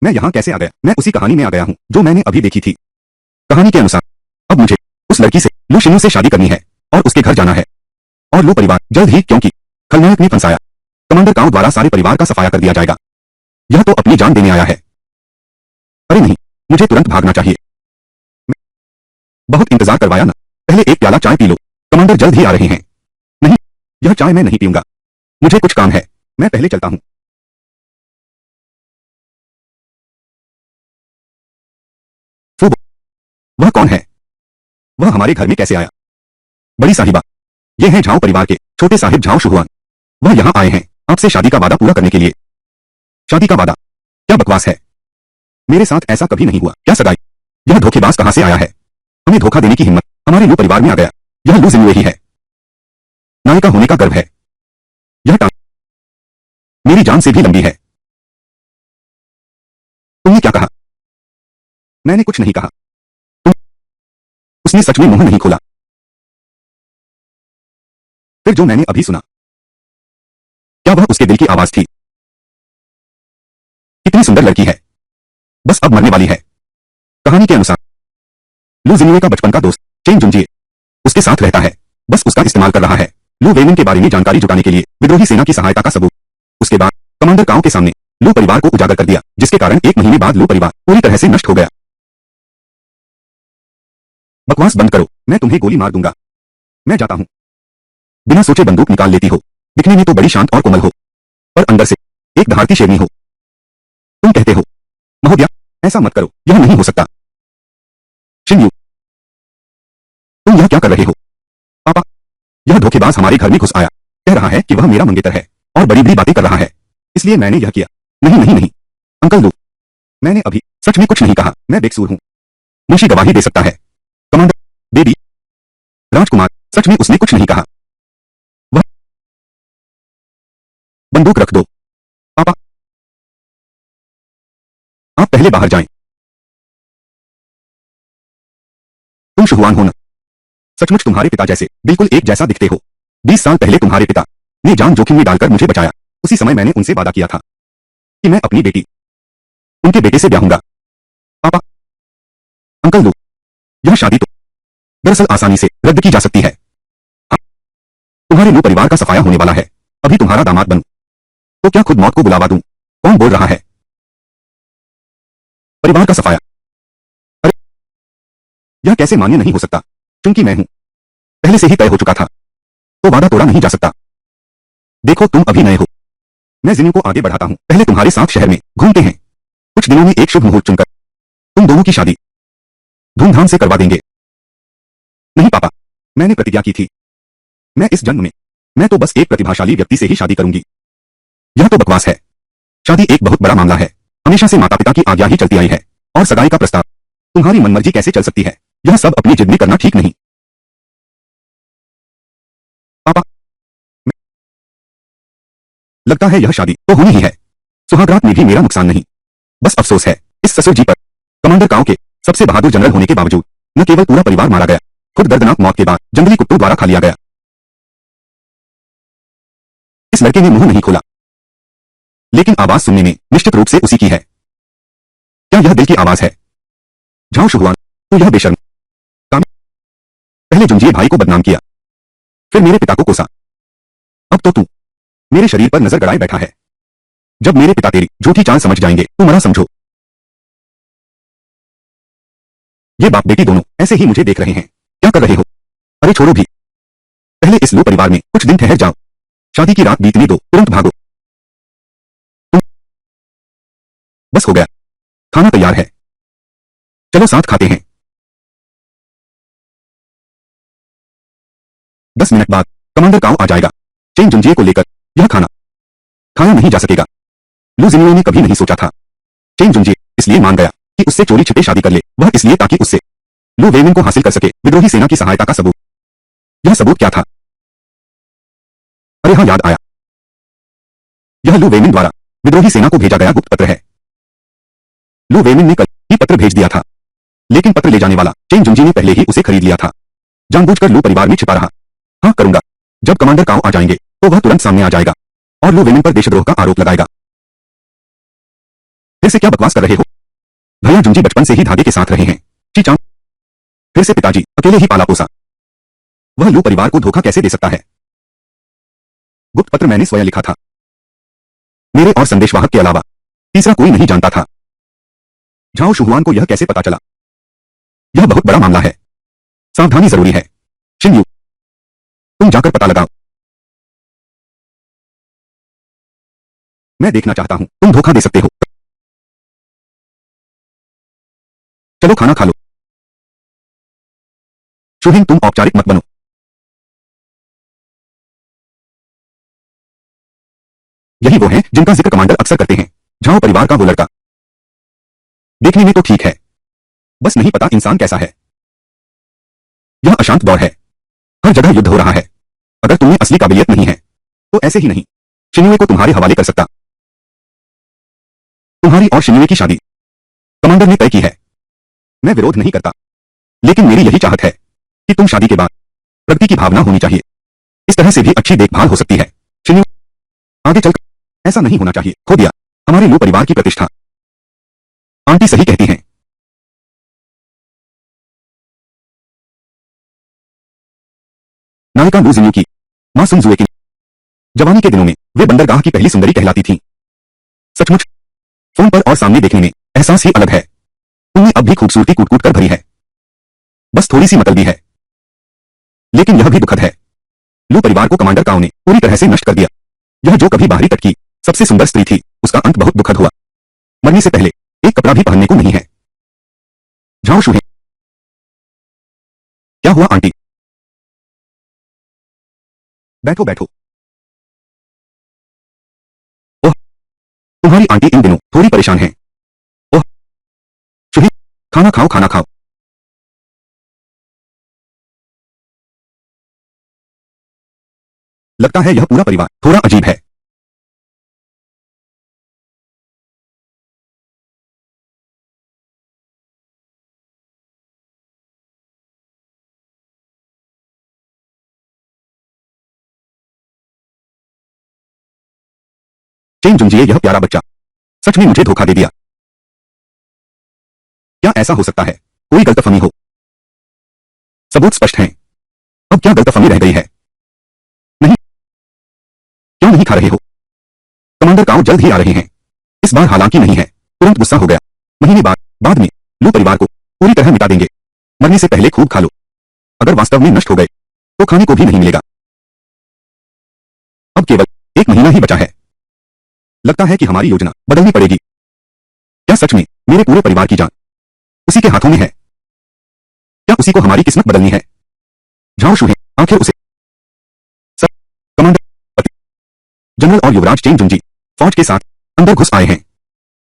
मैं यहाँ कैसे आ गया? मैं उसी कहानी में आ गया हूँ जो मैंने अभी देखी थी। कहानी के अनुसार अब मुझे उस लड़की से लू शिन्यू से शादी करनी है और उसके घर जाना है। और लू परिवार जल्द ही, क्योंकि खलनायक ने फंसाया, कमांडर काओ द्वारा सारे परिवार का सफाया कर दिया जाएगा। यह तो अपनी जान देने आया है। अरे नहीं, मुझे तुरंत भागना चाहिए। बहुत इंतजार करवाया ना, पहले एक प्याला चाय पी लो, कमांडर जल्द ही आ रहे हैं। नहीं, यह चाय मैं नहीं पीऊंगा, मुझे कुछ काम है, मैं पहले चलता हूं। फूबो, वह कौन है? वह हमारे घर में कैसे आया? बड़ी साहिबा, ये हैं झाओ परिवार के छोटे साहिब झाओ शुहुआन। वह यहाँ आए हैं आपसे शादी का वादा पूरा करने के लिए। शादी का वादा? क्या बकवास है, मेरे साथ ऐसा कभी नहीं हुआ। क्या सगाई? यह धोखेबाज कहां से आया है? हमें धोखा देने की हिम्मत हमारे लू परिवार में आ गया। यह लू जिन्युए ही है, नायिका होने का गर्व है। यह टांग मेरी जान से भी लंबी है। तुमने क्या कहा? मैंने कुछ नहीं कहा। उसने सच में मुंह नहीं खोला। फिर जो मैंने अभी सुना, क्या वह उसके दिल की आवाज थी? कितनी सुंदर लड़की है, बस अब मरने वाली है। कहानी के अनुसार लू जिन्युए का बचपन का दोस्त चेंग जुनजिए उसके साथ रहता है, बस उसका इस्तेमाल कर रहा है लू वेमिन के बारे में जानकारी जुटाने के लिए विद्रोही सेना की सहायता का सबूत। उसके बाद कमांडर काओ के सामने लू परिवार को उजागर कर दिया, जिसके कारण 1 महीने बाद लू परिवार पूरी तरह से नष्ट हो गया। बकवास बंद करो, मैं तुम्हें गोली मार दूंगा। मैं जाता हूं। बिना सोचे बंदूक निकाल लेती हो, दिखने में तो बड़ी शांत और कोमल हो, पर अंदर से एक दहाड़ती शेरनी हो। तुम कहते हो महोदया, ऐसा मत करो, यह नहीं हो सकता। शिन्यू, तुम यह क्या कर रहे हो? पापा, यह धोखेबाज हमारे घर में घुस आया, कह रहा है कि वह मेरा मंगेतर है और बड़ी बड़ी बातें कर रहा है, इसलिए मैंने यह किया। नहीं नहीं नहीं, अंकल लू, मैंने अभी सच में कुछ नहीं कहा, मैं बेकसूर हूं। मुंशी गवाही दे सकता है। कमांडर, बेबी, राजकुमार, सच में उसने कुछ नहीं कहा। वह बंदूक रख दो। पापा, आप पहले बाहर जाएं। तुम शुहुआन हो ना? सचमुच तुम्हारे पिता जैसे, बिल्कुल एक जैसा दिखते हो। 20 साल पहले तुम्हारे पिता ने जान जोखिम में डालकर मुझे बचाया। उसी समय मैंने उनसे वादा किया था कि मैं अपनी बेटी उनके बेटे से ब्याहूंगा। पापा, अंकल लू, यह शादी तो दरअसल आसानी से रद्द की जा सकती है। हाँ, तुम्हारे लू परिवार का सफाया होने वाला है, अभी तुम्हारा दामाद बनूं तो क्या खुद मौत को बुलावा दूं? कौन बोल रहा है? परिवार का सफाया? अरे, यह कैसे मान्य नहीं हो सकता, क्योंकि मैं हूं, पहले से ही तय हो चुका था, तो वादा तोड़ा नहीं जा सकता। देखो तुम अभी नए हो, मैं जिन्यू को आगे बढ़ाता हूं, पहले तुम्हारे साथ शहर में घूमते हैं, कुछ दिनों में एक शुभ मुहूर्त चुनकर तुम दोनों की शादी धूमधाम से करवा देंगे। नहीं पापा, मैंने प्रतिज्ञा की थी, मैं इस जन्म में, मैं तो बस एक प्रतिभाशाली व्यक्ति से ही शादी करूंगी। यह तो बकवास है, शादी एक बहुत बड़ा मामला है, हमेशा से माता पिता की आज्ञा ही चलती आई है, और सगाई का प्रस्ताव तुम्हारी मनमर्जी कैसे चल सकती है? यह सब अपनी जिद में करना ठीक नहीं। पापा, लगता है यह शादी तो होनी ही है, सुहागरात में भी मेरा नुकसान नहीं। बस अफसोस है इस ससुर जी पर, कमांडर काओ के सबसे बहादुर जनरल होने के बावजूद न केवल पूरा परिवार मारा गया, खुद दर्दनाक मौत के बाद जंगली कुत्तों द्वारा खा लिया गया। इस लड़के ने मुंह नहीं खोला, लेकिन आवाज सुनने में निश्चित रूप से उसी की है। क्या यह दिल की आवाज है? झाओ शुहुआन, तू यह बेशर्म काम, पहले जुंजिए भाई को बदनाम किया, फिर मेरे पिता को कोसा, अब तो तू मेरे शरीर पर नजर गड़ाए बैठा है। जब मेरे पिता तेरी झूठी चाल समझ जाएंगे तो मरा समझो। ये बाप बेटी दोनों ऐसे ही मुझे देख रहे हैं, क्या कर रहे हो? अरे छोड़ो भी, पहले इस लू परिवार में कुछ दिन ठहर जाओ, शादी की रात बीतने दो, तुरंत भागो। तुम, बस हो गया, खाना तैयार है, चलो साथ खाते हैं। 10 मिनट बाद कमांडर काओ आ जाएगा, चेंग जुनजिए को लेकर। यह खाना खाया नहीं जा सकेगा। लू जिन्युए ने कभी नहीं सोचा था चेंग जुनजिए इसलिए मान गया कि उससे चोरी छिपे शादी कर ले, वह इसलिए ताकि उससे लू वेमिन को हासिल कर सके विद्रोही सेना की सहायता का सबूत। यह सबूत क्या था? अरे हाँ, याद आया, यह लू वेमिन द्वारा विद्रोही सेना को भेजा गया गुप्त पत्र है। लू वेमिन ने कल ही पत्र भेज दिया था, लेकिन पत्र ले जाने वाला चेंग जुनजी ने पहले ही उसे खरीद लिया था, जानबूझकर लू परिवार में छिपा रहा। हाँ करूंगा, जब कमांडर काओ आ जाएंगे तो वह तुरंत सामने आ जाएगा और लू वेमिन पर देशद्रोह का आरोप लगाएगा। फिर से क्या बकवास कर रहे हो? भैया जुंजी बचपन से ही धागे के साथ रहे हैं। चीचांग। फिर से पिताजी अकेले ही पाला पोसा। वह लू परिवार को धोखा कैसे दे सकता है? गुप्त पत्र मैंने स्वयं लिखा था। मेरे और संदेशवाहक के अलावा तीसरा कोई नहीं जानता था। झाओ शुहुआन को यह कैसे पता चला? यह बहुत बड़ा मामला है। सावधानी जरूरी है। शिनयू, तुम जाकर पता लगाओ। मैं देखना चाहता हूं तुम धोखा दे सकते हो। चलो खाना खा लो। शुहिंग, तुम औपचारिक मत बनो। यही वो हैं जिनका जिक्र कमांडर अक्सर करते हैं। झाओ परिवार का वो लड़का। देखने में तो ठीक है, बस नहीं पता इंसान कैसा है। यह अशांत दौर है। हर जगह युद्ध हो रहा है। अगर तुम्हें असली काबिलियत नहीं है तो ऐसे ही नहीं शिन्युए को तुम्हारे हवाले कर सकता। तुम्हारी और शिन्युए की शादी कमांडर ने तय की है। मैं विरोध नहीं करता, लेकिन मेरी यही चाहत है कि तुम शादी के बाद प्रगति की भावना होनी चाहिए। इस तरह से भी अच्छी देखभाल हो सकती है। शिन्यू, आगे चलकर ऐसा नहीं होना चाहिए। खो दिया हमारे लू परिवार की प्रतिष्ठा। आंटी सही कहती हैं। नायिका लू जिन्यू की मां सुन जुए की जवानी के दिनों में वे बंदरगाह की पहली सुंदरी कहलाती थीं। सचमुच फोन पर और सामने देखने में एहसास ही अलग है। उनमें अब भी खूबसूरती कूट कूट कर भरी है, बस थोड़ी सी मतलबी है। लेकिन यह भी दुखद है। लू परिवार को कमांडर काओ ने पूरी तरह से नष्ट कर दिया। यह जो कभी बाहरी तट की सबसे सुंदर स्त्री थी, उसका अंत बहुत दुखद हुआ। मरने से पहले एक कपड़ा भी पहनने को नहीं है। झाओ शुहे, क्या हुआ आंटी? बैठो बैठो। ओह, तुम्हारी आंटी इन दिनों थोड़ी परेशान है। ओह शुहे, खाना खाओ खाना खाओ। लगता है यह पूरा परिवार थोड़ा अजीब है। चेन जुंजिए, यह प्यारा बच्चा सच में मुझे धोखा दे दिया। क्या ऐसा हो सकता है? कोई गलतफहमी हो। सबूत स्पष्ट हैं। अब क्या गलतफहमी रह गई है? नहीं, क्यों नहीं खा रहे हो? कमांडर काओ जल्द ही आ रहे हैं। इस बार हालांकि नहीं है। तुरंत गुस्सा हो गया। महीने बाद में लू परिवार को पूरी तरह मिटा देंगे। मरने से पहले खूब खा लो। अगर वास्तव में नष्ट हो गए तो खाने को भी नहीं मिलेगा। अब केवल एक महीना ही बचा है। लगता है कि हमारी योजना बदलनी पड़ेगी। क्या सच में मेरे पूरे परिवार की जान उसी के हाथों में है? क्या उसी को हमारी किस्मत बदलनी है? झाओ शुहे, आखिर उसे सब कमांडर, पति, जनरल और युवराज चेंग जुंजी फौज के साथ अंदर घुस आए हैं।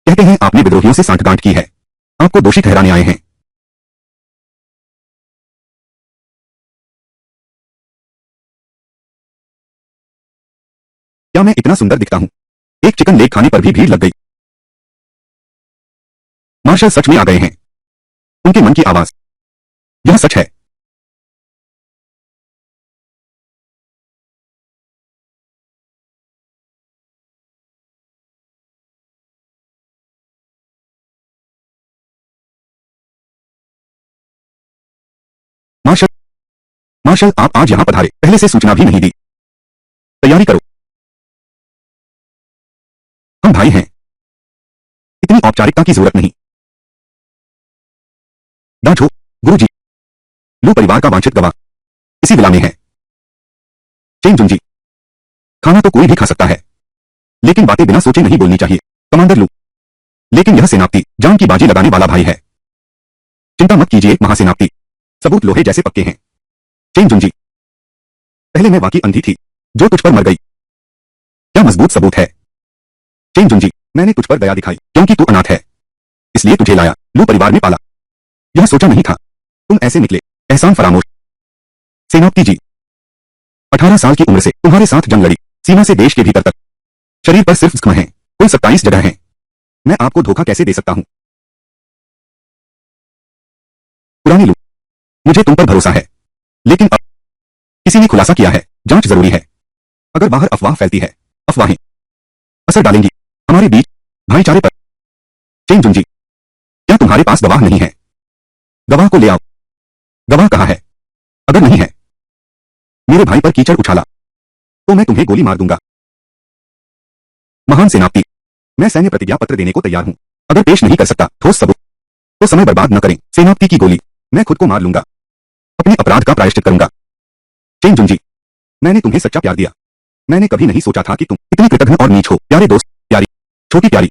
कहते हैं आपने विद्रोहियों से सांठगांठ की है। आपको दोषी ठहराने आए हैं। क्या मैं इतना सुंदर दिखता हूं? एक चिकन लेग खाने पर भी भीड़ लग गई। मार्शल सच में आ गए हैं। उनके मन की आवाज। यह सच है। मार्शल, मार्शल आप आज यहां पधारे, पहले से सूचना भी नहीं दी। तैयारी करो, हम भाई हैं। इतनी औपचारिकता की जरूरत नहीं। दाझो, गुरुजी, लू परिवार का वांछित गवाह इसी विला में है। चेंग जुंजी, खाना तो कोई भी खा सकता है, लेकिन बातें बिना सोचे नहीं बोलनी चाहिए। कमांडर लू, लेकिन यह सेनापति जान की बाजी लगाने वाला भाई है। चिंता मत कीजिए महासेनापति, सबूत लोहे जैसे पक्के हैं। चेंग जुंजी, पहले मैं वाकई अंधी थी जो तुझ पर मर गई। क्या मजबूत सबूत है? चेंग जुंजी, मैंने तुझ पर दया दिखाई क्योंकि तू अनाथ है, इसलिए तुझे लाया, लू परिवार में पाला। यह सोचा नहीं था तुम ऐसे निकले। एहसान फरामोश। सेनापति जी, 18 साल की उम्र से तुम्हारे साथ जंग लड़ी, सीमा से देश के भीतर तक। शरीर पर सिर्फ जख्म हैं, कुल 27 जगह हैं। मैं आपको धोखा कैसे दे सकता हूं? पुरानी लू, मुझे तुम पर भरोसा है, लेकिन अब किसी ने खुलासा किया है, जांच जरूरी है। अगर बाहर अफवाह फैलती है, अफवाहें असर डालेंगी हमारे बीच भाईचारे पर। चेन जुंजी, क्या तुम्हारे पास गवाह नहीं है? गवाह को ले आओ। गवाह कहाँ है? अगर नहीं है, मेरे भाई पर कीचड़ उछाला तो मैं तुम्हें गोली मार दूंगा। महान सेनापति, मैं सैन्य प्रतिज्ञा पत्र देने को तैयार हूं। अगर पेश नहीं कर सकता ठोस सबूत तो समय बर्बाद न करें। सेनापति की गोली, मैं खुद को मार लूंगा। अपने अपराध का प्रायश्चित करूंगा। चेन जुंजी, मैंने तुम्हें सच्चा प्यार दिया। मैंने कभी नहीं सोचा था कि तुम इतनी कृतघ्न और नीच हो। प्यारे दोस्त, प्यारी, छोटी प्यारी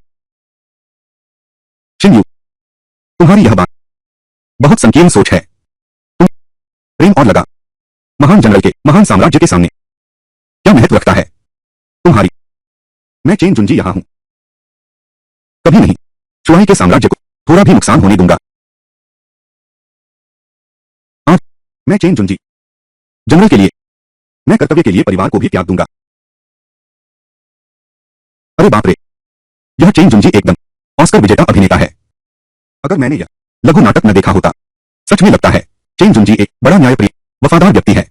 शिनयू, तुम्हारी यह बात बहुत संकीर्ण सोच है। तुम प्रेम और लगा महान जनरल के, महान साम्राज्य के सामने क्या महत्व रखता है? तुम्हारी, मैं चेन जुंजी यहां हूं। कभी नहीं शुआई के साम्राज्य को थोड़ा भी नुकसान होने दूंगा। आज मैं चेन जुंजी, जनरल के लिए, मैं कर्तव्य के लिए परिवार को भी त्याग दूंगा। अरे बाप रे, यह चेन जुंजी एकदम ऑस्कर विजेता अभिनेता है। अगर मैंने यह लघु नाटक न देखा होता, सच में लगता है चेन जुंजी एक बड़ा न्यायप्रिय, वफादार व्यक्ति है।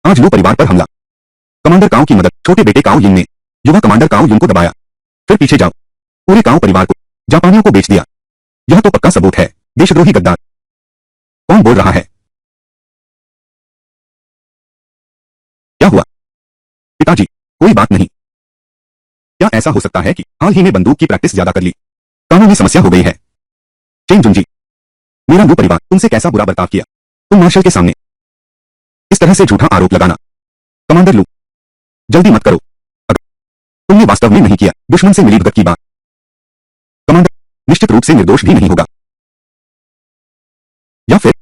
आज लू परिवार पर हमला, कमांडर काओ की मदद, छोटे बेटे काओ यिंग ने युवा कमांडर काओ युंग को दबाया, फिर पीछे जाओ पूरे काओ परिवार को जापानियों को बेच दिया। यह तो पक्का सबूत है। देशद्रोही गद्दार। कौन बोल रहा है? क्या हुआ? पिताजी, कोई बात नहीं। क्या ऐसा हो सकता है कि हाल ही में बंदूक की प्रैक्टिस ज्यादा कर ली? कानूनी समस्या हो गई है। चेन जुंजी, मेरा लू परिवार तुमसे कैसा बुरा बर्ताव किया? तुम मार्शल के सामने इस तरह से झूठा आरोप लगाना। कमांडर लू, जल्दी मत करो। अगर तुमने वास्तव में नहीं किया दुश्मन से मिलीभगत की बात, कमांडर निश्चित रूप से निर्दोष भी नहीं होगा। या फिर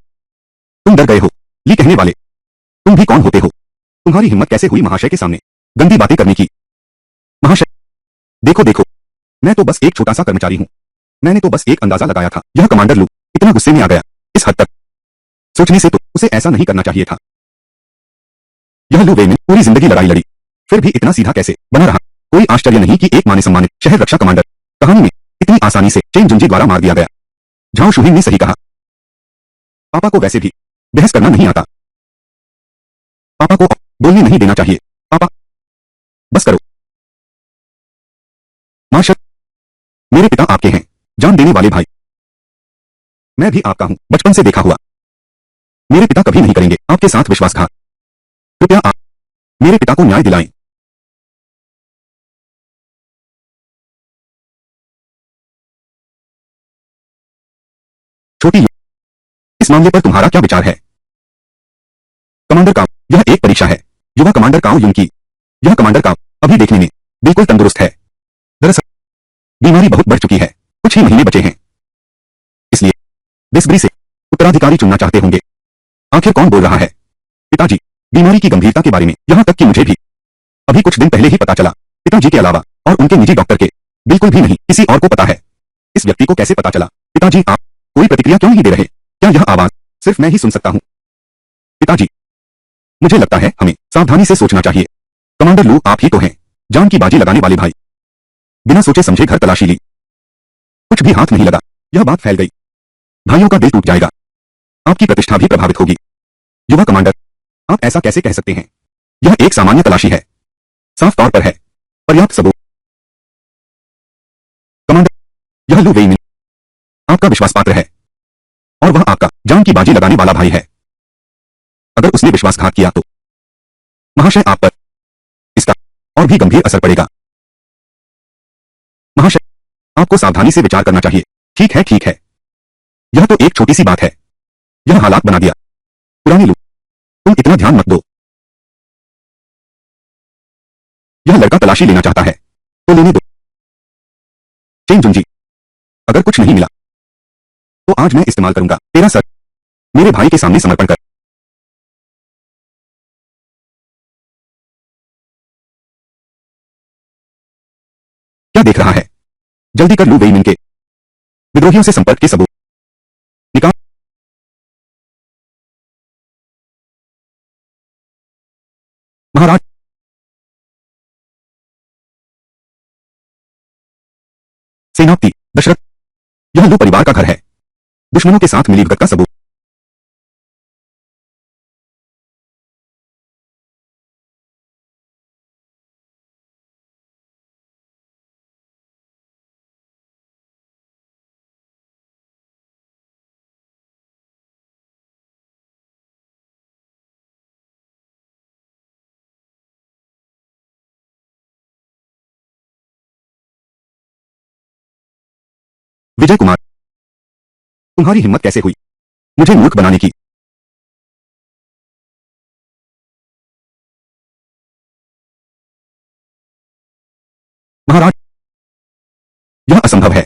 तुम डर गए हो? ली कहने वाले, तुम भी कौन होते हो? तुम्हारी हिम्मत कैसे हुई महाशय के सामने गंदी बातें करने की? महाशय, देखो देखो, मैं तो बस एक छोटा सा कर्मचारी हूं। मैंने तो बस एक अंदाजा लगाया था। यह कमांडर लू इतना गुस्से में आ गया इस हद तक सोचने से तो उसे ऐसा नहीं करना चाहिए था। यह लू वेइमिन पूरी जिंदगी लड़ाई लड़ी, फिर भी इतना सीधा कैसे बना रहा? कोई आश्चर्य नहीं कि एक माने सम्मानित शहर रक्षा कमांडर कहानी में इतनी आसानी से चेन जुंजी द्वारा मार दिया गया। झाओ शुहिंग ने सही कहा। पापा को वैसे भी बहस करना नहीं आता। पापा को बोलने नहीं देना चाहिए। पापा, बस करो। मार्शल, मेरे पिता आपके हैं, जान देने वाले भाई। मैं भी आपका हूं, बचपन से देखा हुआ। मेरे पिता कभी नहीं करेंगे आपके साथ विश्वासघात। कृपया आप मेरे पिता को न्याय दिलाएं। छोटी यू, इस मामले पर तुम्हारा क्या विचार है? कमांडर काओ, यह एक परीक्षा है। युवा कमांडर काओ युंग की। यह कमांडर काओ अभी देखने में बिल्कुल तंदुरुस्त है। दरअसल बीमारी बहुत बढ़ चुकी है, कुछ ही महीने बचे हैं। इसलिए बेसब्री से उत्तराधिकारी चुनना चाहते होंगे। आखिर कौन बोल रहा है? पिताजी, बीमारी की गंभीरता के बारे में यहां तक कि मुझे भी अभी कुछ दिन पहले ही पता चला। पिताजी के अलावा और उनके निजी डॉक्टर के बिल्कुल भी नहीं किसी और को पता है। इस व्यक्ति को कैसे पता चला? पिताजी, आप कोई प्रतिक्रिया क्यों नहीं दे रहे? क्या यह आवाज सिर्फ मैं ही सुन सकता हूं? पिताजी, मुझे लगता है हमें सावधानी से सोचना चाहिए। कमांडर लू, आप ही तो हैं जान की बाजी लगाने वाले भाई। बिना सोचे समझे घर तलाशी ली, कुछ भी हाथ नहीं लगा, यह बात फैल गई। भाइयों का दिल टूट जाएगा, आपकी प्रतिष्ठा भी प्रभावित होगी। युवा कमांडर, आप ऐसा कैसे कह सकते हैं? यह एक सामान्य तलाशी है, साफ तौर पर है। पर्याप्त सबूत। कमांडर, यह लू वेइमिन आपका विश्वास पात्र है और वह आपका जान की बाजी लगाने वाला भाई है। अगर उसने विश्वासघात किया तो महाशय आप पर इसका और भी गंभीर असर पड़ेगा। महाशय, आपको सावधानी से विचार करना चाहिए। ठीक है ठीक है, यह तो एक छोटी सी बात है, यह हालात बना दिया। पुरानी लू, तुम इतना ध्यान मत दो। यह लड़का तलाशी लेना चाहता है तो लेने दो। चेन जुंजी, अगर कुछ नहीं मिला तो आज मैं इस्तेमाल करूंगा तेरा सर मेरे भाई के सामने समर्पण कर। क्या देख रहा है? जल्दी कर, लू वेइमिन के विद्रोहियों से संपर्क के सबूत निकाल। महाराज, सेनापति दशरथ, यह लू परिवार का घर है। दुश्मनों के साथ मिलीभगत का सबूत। विजय कुमार, तुम्हारी हिम्मत कैसे हुई मुझे मूर्ख बनाने की? महाराज, यह असंभव है।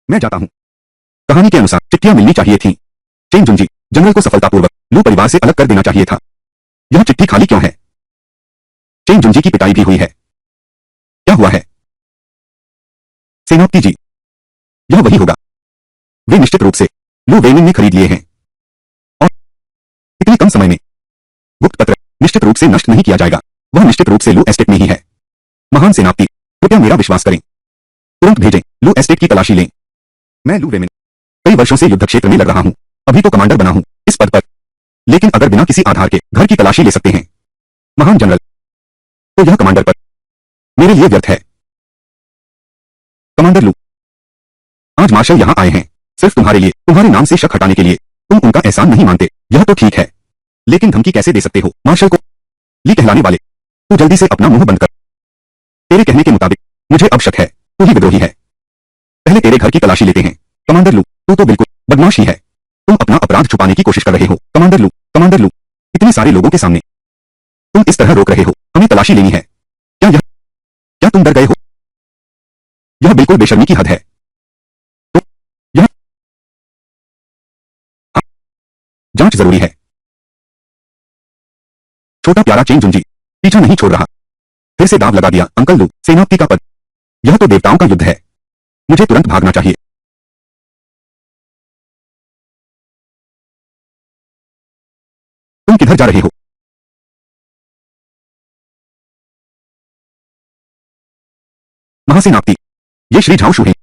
मैं जाता हूं। कहानी के अनुसार चिट्ठियां मिलनी चाहिए थीं। चेंग जुंजी, जनरल को सफलतापूर्वक लू परिवार से अलग कर देना चाहिए था। यह चिट्ठी खाली क्यों है? चेंग जुंजी की पिटाई भी हुई है। क्या हुआ है? सेनापति जी, यह वही होगा। वे निश्चित रूप से लू वेनिंग ने खरीद लिए हैं। और इतने कम समय में गुप्त पत्र निश्चित रूप से नष्ट नहीं किया जाएगा। वह निश्चित रूप से लू एस्टेट में ही है। महान सेनापति, कृपया मेरा विश्वास करें। तुरंत भेजें, लू एस्टेट की तलाशी लें। मैं लू वेमिन कई वर्षों से युद्ध क्षेत्र में लग रहा हूं। अभी तो कमांडर बना हूं इस पद पर, लेकिन अगर बिना किसी आधार के घर की तलाशी ले सकते हैं महान जनरल, तो यह कमांडर पद मेरे लिए व्यर्थ है। कमांडर लू, आज मार्शल यहां आए हैं सिर्फ तुम्हारे लिए, तुम्हारे नाम से शक हटाने के लिए। तुम उनका एहसान नहीं मानते, यह तो ठीक है, लेकिन धमकी कैसे दे सकते हो मार्शल को? ली कहलाने वाले, तू जल्दी से अपना मुंह बंद कर। तेरे कहने के मुताबिक मुझे अब शक है, तू ही विद्रोही है। पहले तेरे घर की तलाशी लेते हैं। कमांडर लू, तू तो बिल्कुल बदमाश ही है। तुम अपना अपराध छुपाने की कोशिश कर रहे हो। कमांडर लू, इतने सारे लोगों के सामने तुम इस तरह रोक रहे हो। हमें तलाशी लेनी है। क्या तुम डर गए हो? यह बिल्कुल बेशर्मी की हद है। तो यह जांच जरूरी है। छोटा प्यारा चेंग जुंजी पीछा नहीं छोड़ रहा। फिर से दाव लगा दिया अंकल लू, सेनापति का पद, यह तो देवताओं का युद्ध है। मुझे तुरंत भागना चाहिए। तुम किधर जा रहे हो? महासेनापति, ये श्री झाओ शू हैं,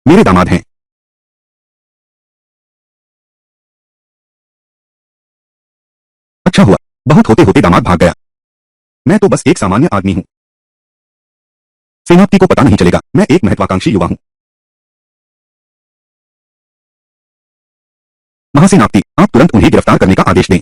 मेरे दामाद हैं। अच्छा हुआ, बहुत होते होते दामाद भाग गया। मैं तो बस एक सामान्य आदमी हूं। सेनापति को पता नहीं चलेगा मैं एक महत्वाकांक्षी युवा हूं। महासेनापति, आप तुरंत उन्हें गिरफ्तार करने का आदेश दें।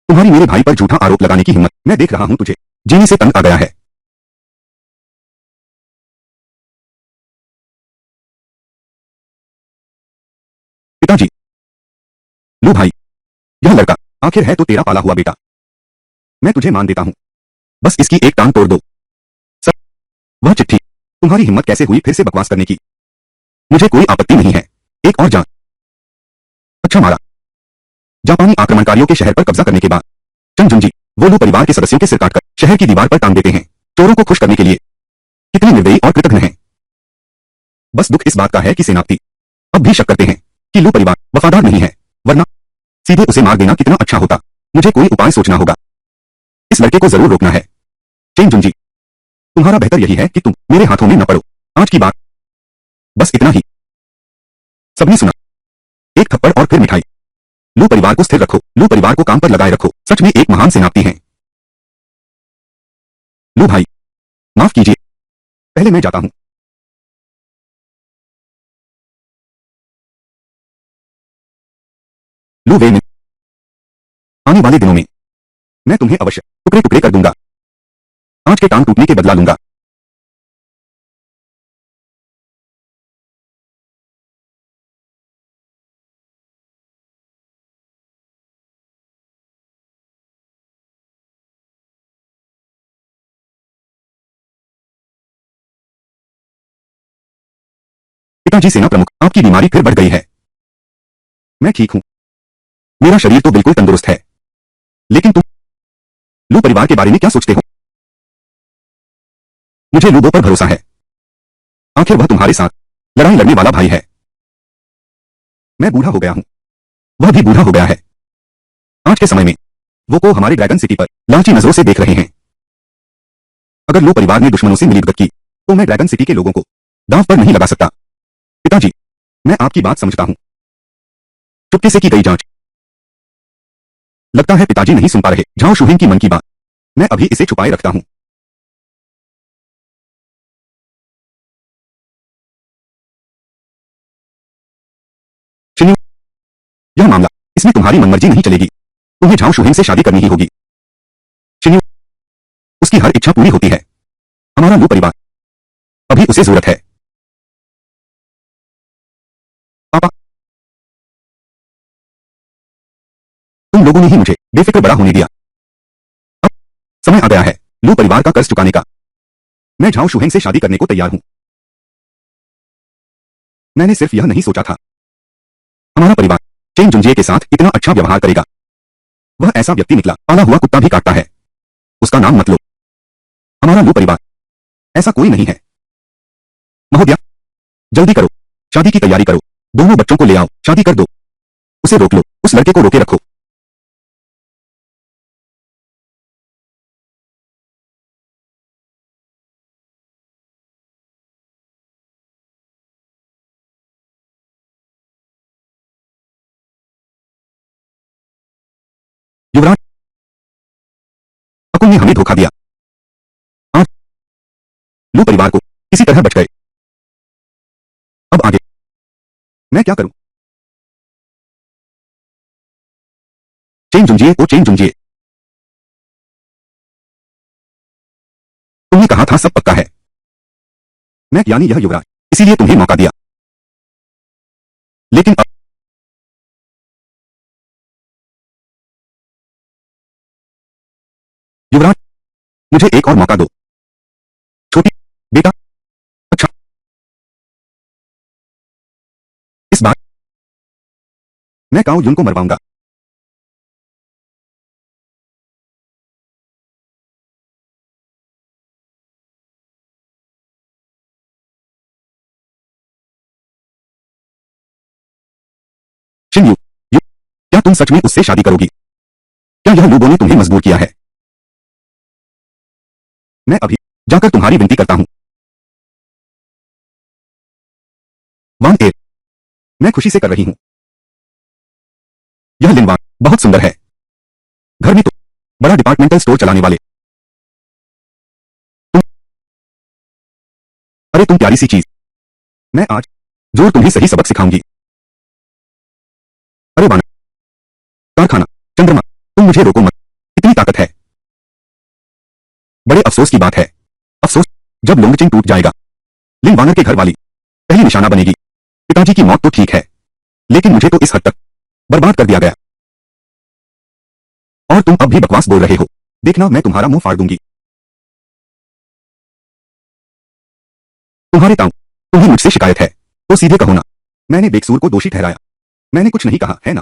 तुम्हारी मेरे भाई पर झूठा आरोप लगाने की हिम्मत, मैं देख रहा हूं तुझे जीने से तंग आ गया है। पिताजी, लू भाई, यह लड़का आखिर है तो तेरा पाला हुआ बेटा। मैं तुझे मान देता हूं, बस इसकी एक टांग तोड़ दो। सर, वह चिट्ठी, तुम्हारी हिम्मत कैसे हुई फिर से बकवास करने की? मुझे कोई आपत्ति नहीं है, एक और जांच। अच्छा मारा। जापानी आक्रमणकारियों के शहर पर कब्जा करने के बाद चंग जुंजी वो लू परिवार के सदस्यों के सिर काटकर शहर की दीवार पर टांग देते हैं, चोरों को खुश करने के लिए। कितने निर्दयी और कृतघ्न हैं। बस दुख इस बात का है कि सेनापति अब भी शक करते हैं कि लू परिवार वफादार नहीं है, वरना सीधे उसे मार देना कितना अच्छा होता। मुझे कोई उपाय सोचना होगा। इस लड़के को जरूर रोकना है। चेंग जुंजी, तुम्हारा बेहतर यही है कि तुम मेरे हाथों में न पड़ो। आज की बात बस इतना ही। सबने सुना। एक थप्पड़ और फिर मिठाई। लू परिवार को स्थिर रखो, लू परिवार को काम पर लगाए रखो। सच में एक महान सेनापति हैं। लू भाई, माफ कीजिए, पहले मैं जाता हूं। लू वे में आने वाले दिनों में मैं तुम्हें अवश्य टुकड़े टुकड़े कर दूंगा। आज के टांग टूटने के बदला लूंगा। पिताजी सेना प्रमुख, आपकी बीमारी फिर बढ़ गई है। मैं ठीक हूं, मेरा शरीर तो बिल्कुल तंदुरुस्त है, लेकिन तुम लू परिवार के बारे में क्या सोचते हो? मुझे लूबो पर भरोसा है। आखिर वह तुम्हारे साथ लड़ाई लड़ने वाला भाई है। मैं बूढ़ा हो गया हूं, वह भी बूढ़ा हो गया है। आज के समय में वो को हमारे ड्रैगन सिटी पर लालची नजरों से देख रहे हैं। अगर लू परिवार ने दुश्मनों से मिलीभगत की तो मैं ड्रैगन सिटी के लोगों को दांव पर नहीं लगा सकता। पिताजी, मैं आपकी बात समझता हूं। चुपके से की गई जांच। लगता है पिताजी नहीं सुन पा रहे झाओ शूहेंग की मन की बात। मैं अभी इसे छुपाए रखता हूं। यह मामला, इसमें तुम्हारी मनमर्जी नहीं चलेगी। तुम्हें झाओ शुहेंग से शादी करनी ही होगी। शिन्यू, उसकी हर इच्छा पूरी होती है। हमारा लू परिवार, अभी उसे जरूरत है। पापा, तुम लोगों ने ही मुझे बेफिक्र बड़ा होने दिया। अब समय आ गया है लू परिवार का कर्ज चुकाने का। मैं झाओ शुहेंग से शादी करने को तैयार हूं। मैंने सिर्फ यह नहीं सोचा था हमारा परिवार चेंग जुंजिए के साथ इतना अच्छा व्यवहार करेगा। वह ऐसा व्यक्ति निकला, पाला हुआ कुत्ता भी काटता है। उसका नाम मत लो। हमारा लू परिवार ऐसा कोई नहीं है। महोदया, जल्दी करो, शादी की तैयारी करो। दोनों बच्चों को ले आओ, शादी कर दो। उसे रोक लो, उस लड़के को रोके रखो। युवराज, अकुल ने हमें धोखा दिया। आज लू परिवार को किसी तरह बच गए। अब आगे मैं क्या करूं? चेंग जुंजिए ओ चेंग जुंजिए, तुमने कहा था सब पक्का है। मैं यानी यह युवराज, इसीलिए तुम्हें मौका दिया। लेकिन अब युवराज, मुझे एक और मौका दो। छोटी बेटा, अच्छा, इस बार मैं काओ युन को मरवाऊंगा। शिन यू, क्या तुम सच में उससे शादी करोगी? क्या यह लूबो ने तुम्हें मजबूर किया है? मैं अभी जाकर तुम्हारी विनती करता हूं। वांग ए, मैं खुशी से कर रही हूं। यह लिनवान बहुत सुंदर है। घर में तो बड़ा डिपार्टमेंटल स्टोर चलाने वाले। तुम, अरे तुम प्यारी सी चीज। मैं आज जोर तुम्हें सही सबक सिखाऊंगी। अरे वाना, कारखाना, चंद्रमा, तुम मुझे रोको मत। इतनी ताकत है। बड़े अफसोस की बात है। अफसोस, जब लोंगचिंग टूट जाएगा, लिन वानर के घर वाली पहली निशाना बनेगी। पिताजी की मौत तो ठीक है, लेकिन मुझे तो इस हद तक बर्बाद कर दिया गया। और तुम अब भी बकवास बोल रहे हो। देखना, मैं तुम्हारा मुंह फाड़ दूंगी। तुम्हारे ताऊ, तुम्हें मुझसे शिकायत है तो सीधे कहो ना। मैंने बेकसूर को दोषी ठहराया। मैंने कुछ नहीं कहा है ना।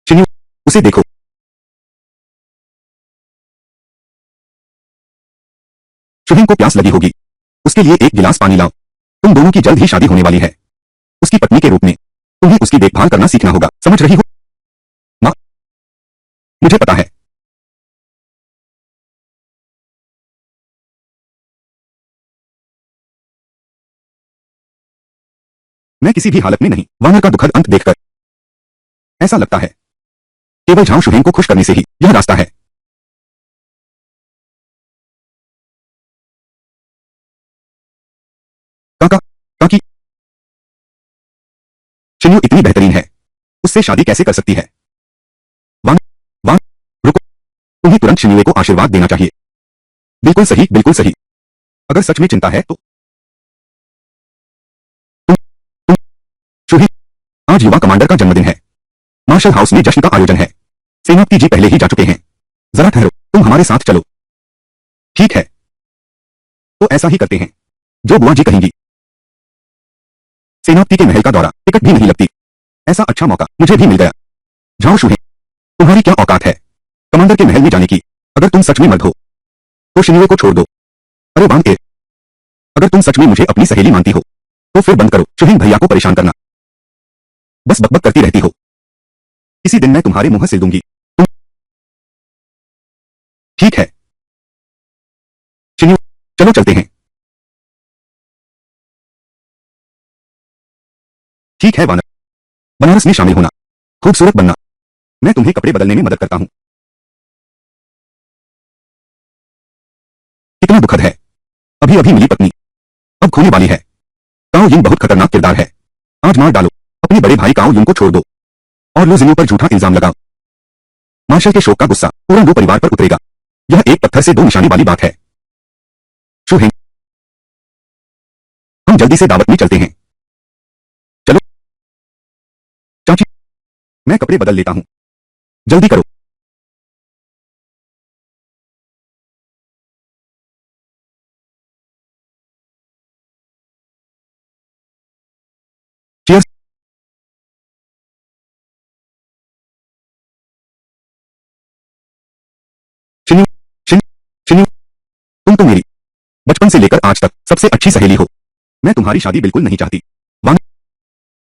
शिन्यू, उसे देखो। शुहिंग को प्यास लगी होगी। उसके लिए एक गिलास पानी लाओ। तुम दोनों की जल्द ही शादी होने वाली है। उसकी पत्नी के रूप में तुम्हें उसकी देखभाल करना सीखना होगा, समझ रही हो? माँ, मुझे पता है। मैं किसी भी हालत में नहीं। वानर का दुखद अंत देखकर ऐसा लगता है केवल झाओ शुहेंग को खुश करने से ही यह रास्ता है। काका, काकी, शिन्यू इतनी बेहतरीन है, उससे शादी कैसे कर सकती है? वान, वान, रुको। तुम्हें तुरंत शिन्युए को आशीर्वाद देना चाहिए। बिल्कुल सही, बिल्कुल सही। अगर सच में चिंता है तो तुम, तुम, शुही, आज युवा कमांडर का जन्मदिन है। मार्शल हाउस में जश्न का आयोजन है। सेनापति जी पहले ही जा चुके हैं। जरा ठहरो, तुम हमारे साथ चलो। ठीक है, तो ऐसा ही करते हैं जो बुआ जी कहेंगी। सेनापति के महल का दौरा, टिकट भी नहीं लगती। ऐसा अच्छा मौका मुझे भी मिल गया। झाओ शुहे, तुम्हारी क्या औकात है कमांडर के महल में जाने की? अगर तुम सच में मर्द हो तो शिन्युए को छोड़ दो। अरे वांग ए, अगर तुम सच में मुझे अपनी सहेली मानती हो तो फिर बंद करो शुहिंग भैया को परेशान करना। बस बकबक करती रहती हो। किसी दिन मैं तुम्हारे मुंह सिल दूंगी। तुम, ठीक है शिन्यू, चलो चलते हैं। ठीक है वानर, बनारस में शामिल होना, खूबसूरत बनना। मैं तुम्हें कपड़े बदलने में मदद करता हूं। कितना दुखद है, अभी अभी मिली पत्नी अब खोने वाली है। ताओ यिंग बहुत खतरनाक किरदार है। आज मार डालो अपने भाई काओ युन को छोड़ दो और लू जिन्यू पर झूठा इल्जाम लगाओ। मार्शल के शोक का गुस्सा पूरा लू परिवार पर उतरेगा। यह एक पत्थर से दो निशानी वाली बात है। शू हेंग, हम जल्दी से दावत में चलते हैं। चलो चाची, मैं कपड़े बदल लेता हूं, जल्दी करो। Cheers। शिन्यू, शिन, शिन्यू, तुम तो मेरी बचपन से लेकर आज तक सबसे अच्छी सहेली हो। मैं तुम्हारी शादी बिल्कुल नहीं चाहती, वांग।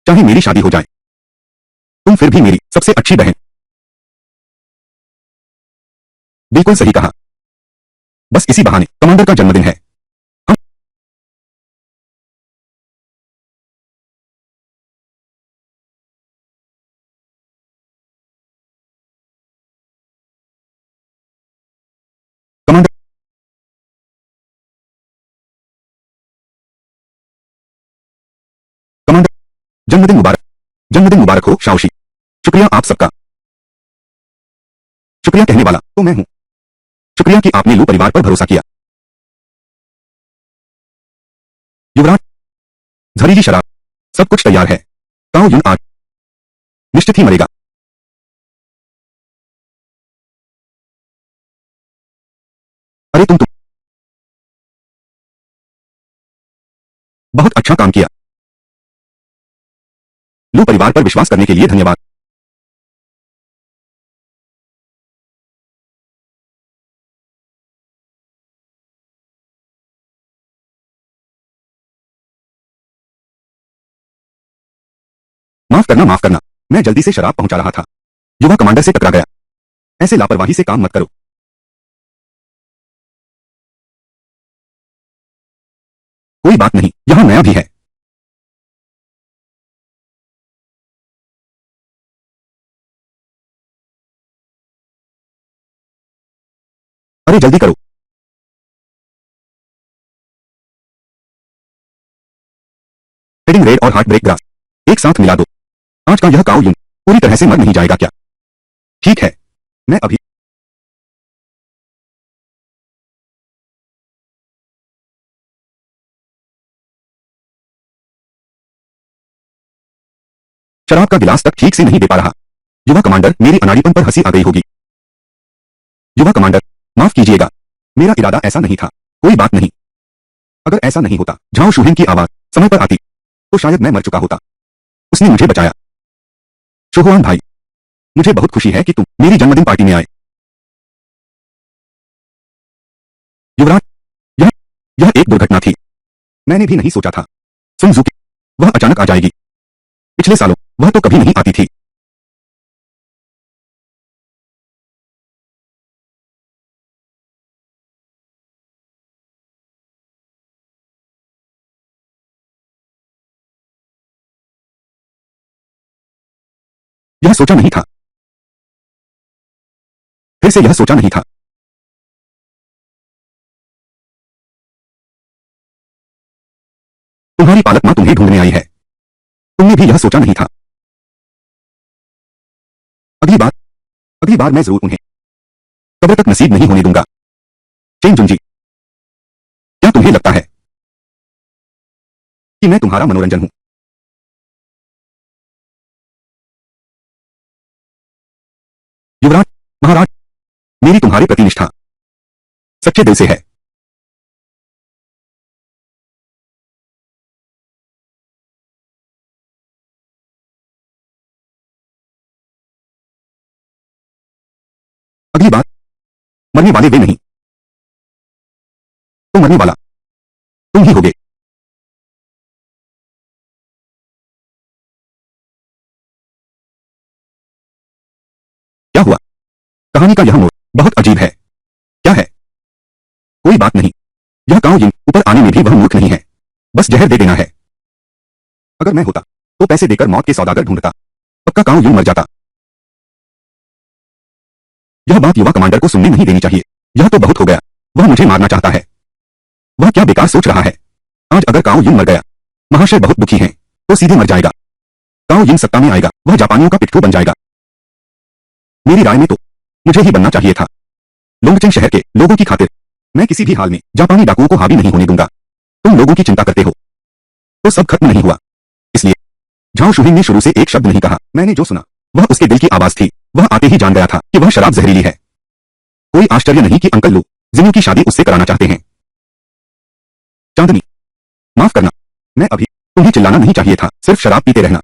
चाहे मेरी शादी हो जाए, तुम फिर भी मेरी सबसे अच्छी बहन। बिल्कुल सही कहा। बस इसी बहाने कमांडर का जन्मदिन है। हम कमांडर, कमांडर, जन्मदिन मुबारक। जन्मदिन मुबारक हो शाओशी। शुक्रिया आप सबका। शुक्रिया कहने वाला तो मैं हूं। शुक्रिया कि आपने लू परिवार पर भरोसा किया। युवराज, जहरीली शराब, सब कुछ तैयार है। काओ युन आज निश्चित ही मरेगा। अरे तुम बहुत अच्छा काम किया। लू परिवार पर विश्वास करने के लिए धन्यवाद। माफ करना, मैं जल्दी से शराब पहुंचा रहा था। युवा कमांडर से टकरा गया। ऐसे लापरवाही से काम मत करो। कोई बात नहीं, यहां नया भी है। अरे जल्दी करो। हेडिंग रेड और हार्ट ब्रेक ग्रास एक साथ मिला दो। आज का यह काओ युन पूरी तरह से मर नहीं जाएगा क्या? ठीक है, मैं अभी शराब का गिलास तक ठीक से नहीं दे पा रहा। युवा कमांडर, मेरी अनाड़ीपन पर हंसी आ गई होगी। युवा कमांडर, माफ कीजिएगा, मेरा इरादा ऐसा नहीं था। कोई बात नहीं। अगर ऐसा नहीं होता, झाओ शूहेंग की आवाज समय पर आती, तो शायद मैं मर चुका होता। उसने मुझे बचाया। शोहुआन भाई, मुझे बहुत खुशी है कि तुम मेरी जन्मदिन पार्टी में आए। युवराज, यह यह एक दुर्घटना थी। मैंने भी नहीं सोचा था। सुन जू, वह अचानक आ जाएगी। पिछले सालों वह तो कभी नहीं आती थी। यह सोचा नहीं था। फिर से यह सोचा नहीं था। तुम्हारी पालक मां तुम्हें ढूंढने आई है। तुमने भी यह सोचा नहीं था। अगली बार अगली बार मैं जरूर उन्हें कब्र तक नसीब नहीं होने दूंगा। चेन जुंजी, क्या तुम्हें लगता है कि मैं तुम्हारा मनोरंजन हूं? युवराज, महाराज, मेरी तुम्हारे प्रति निष्ठा सच्चे दिल से है। अगली बार मरने वाले वे नहीं, तो मरने वाला तुम ही होगे। क्या हुआ? कहानी का यह मोड़ बहुत अजीब है। क्या है? कोई बात नहीं। यह काओ यिन ऊपर आने में भी वह मूर्ख नहीं है। बस जहर दे देना है। अगर मैं होता तो पैसे देकर मौत के सौदागर ढूंढता। पक्का काओ यूं मर जाता। यह बात युवा कमांडर को सुनने नहीं देनी चाहिए। यह तो बहुत हो गया। वह मुझे मारना चाहता है। वह क्या बेकार सोच रहा है। आज अगर काओ यूं मर गया, महाशय बहुत दुखी हैं, तो सीधे मर जाएगा। गाओ यिन सत्ता में आएगा, वह जापानियों का पिट्ठू बन जाएगा। मेरी राय में तो मुझे ही बनना चाहिए था। लोंगचेंग शहर के लोगों की खातिर मैं किसी भी हाल में जापानी डाकुओं को हावी नहीं होने दूंगा। तुम लोगों की चिंता करते हो तो सब खत्म नहीं हुआ, इसलिए झाओ शुहिंग ने शुरू से एक शब्द नहीं कहा। मैंने जो सुना वह उसके दिल की आवाज थी। वह आते ही जान गया था कि वह शराब जहरीली है। कोई आश्चर्य नहीं कि अंकल लू जिन्हों की शादी उससे कराना चाहते हैं। चांदनी, माफ करना, मैं अभी तुम्हें चिल्लाना नहीं चाहिए था, सिर्फ शराब पीते रहना।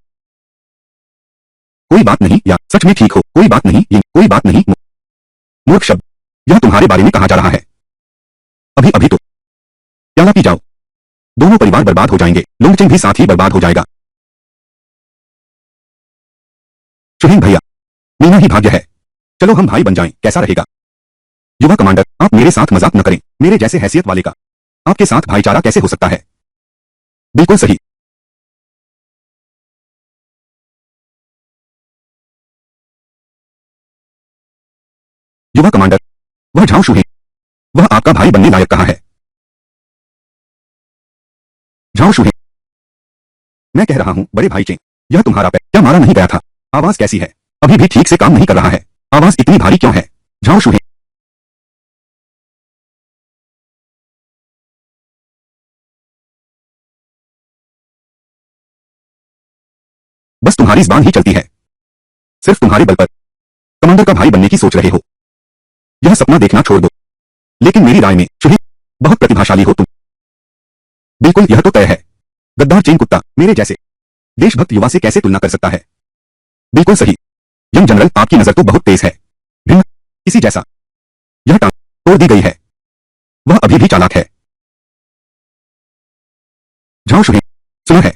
कोई बात नहीं, या सच में ठीक हो, कोई बात नहीं, ये कोई बात नहीं। मूर्ख शब्द, यह तुम्हारे बारे में कहा जा रहा है। अभी अभी तो प्याला पी जाओ, दोनों परिवार बर्बाद हो जाएंगे, लोंगचेंग भी साथ ही बर्बाद हो जाएगा। शुहिंग भैया, मीना ही भाग्य है। चलो हम भाई बन जाएं, कैसा रहेगा? युवा कमांडर, आप मेरे साथ मजाक न करें। मेरे जैसे हैसियत वाले का आपके साथ भाईचारा कैसे हो सकता है? बिल्कुल सही। युवा कमांडर, वह झाओ शुहिंग, वह आपका भाई बनने लायक कहा है। झाओ शुहिंग, मैं कह रहा हूं बड़े भाई चेंग, यह तुम्हारा पैर क्या मारा नहीं गया था? आवाज कैसी है? अभी भी ठीक से काम नहीं कर रहा है। आवाज इतनी भारी क्यों है? झाओ शुहिंग, बस तुम्हारी जुबान ही चलती है। सिर्फ तुम्हारे बल पर कमांडर का भाई बनने की सोच रहे हो। यह सपना देखना छोड़ दो। लेकिन मेरी राय में शुहिंग, बहुत प्रतिभाशाली हो तुम। बिल्कुल, यह तो तय है। गद्दार चेंग कुत्ता मेरे जैसे देशभक्त युवा से कैसे तुलना कर सकता है? बिल्कुल सही। यंग जनरल, आपकी नजर तो बहुत तेज है। भिन्न किसी जैसा। यह टांग तोड़ दी गई है। वह अभी भी चालाक है। झाओ शुहिंग, सुना है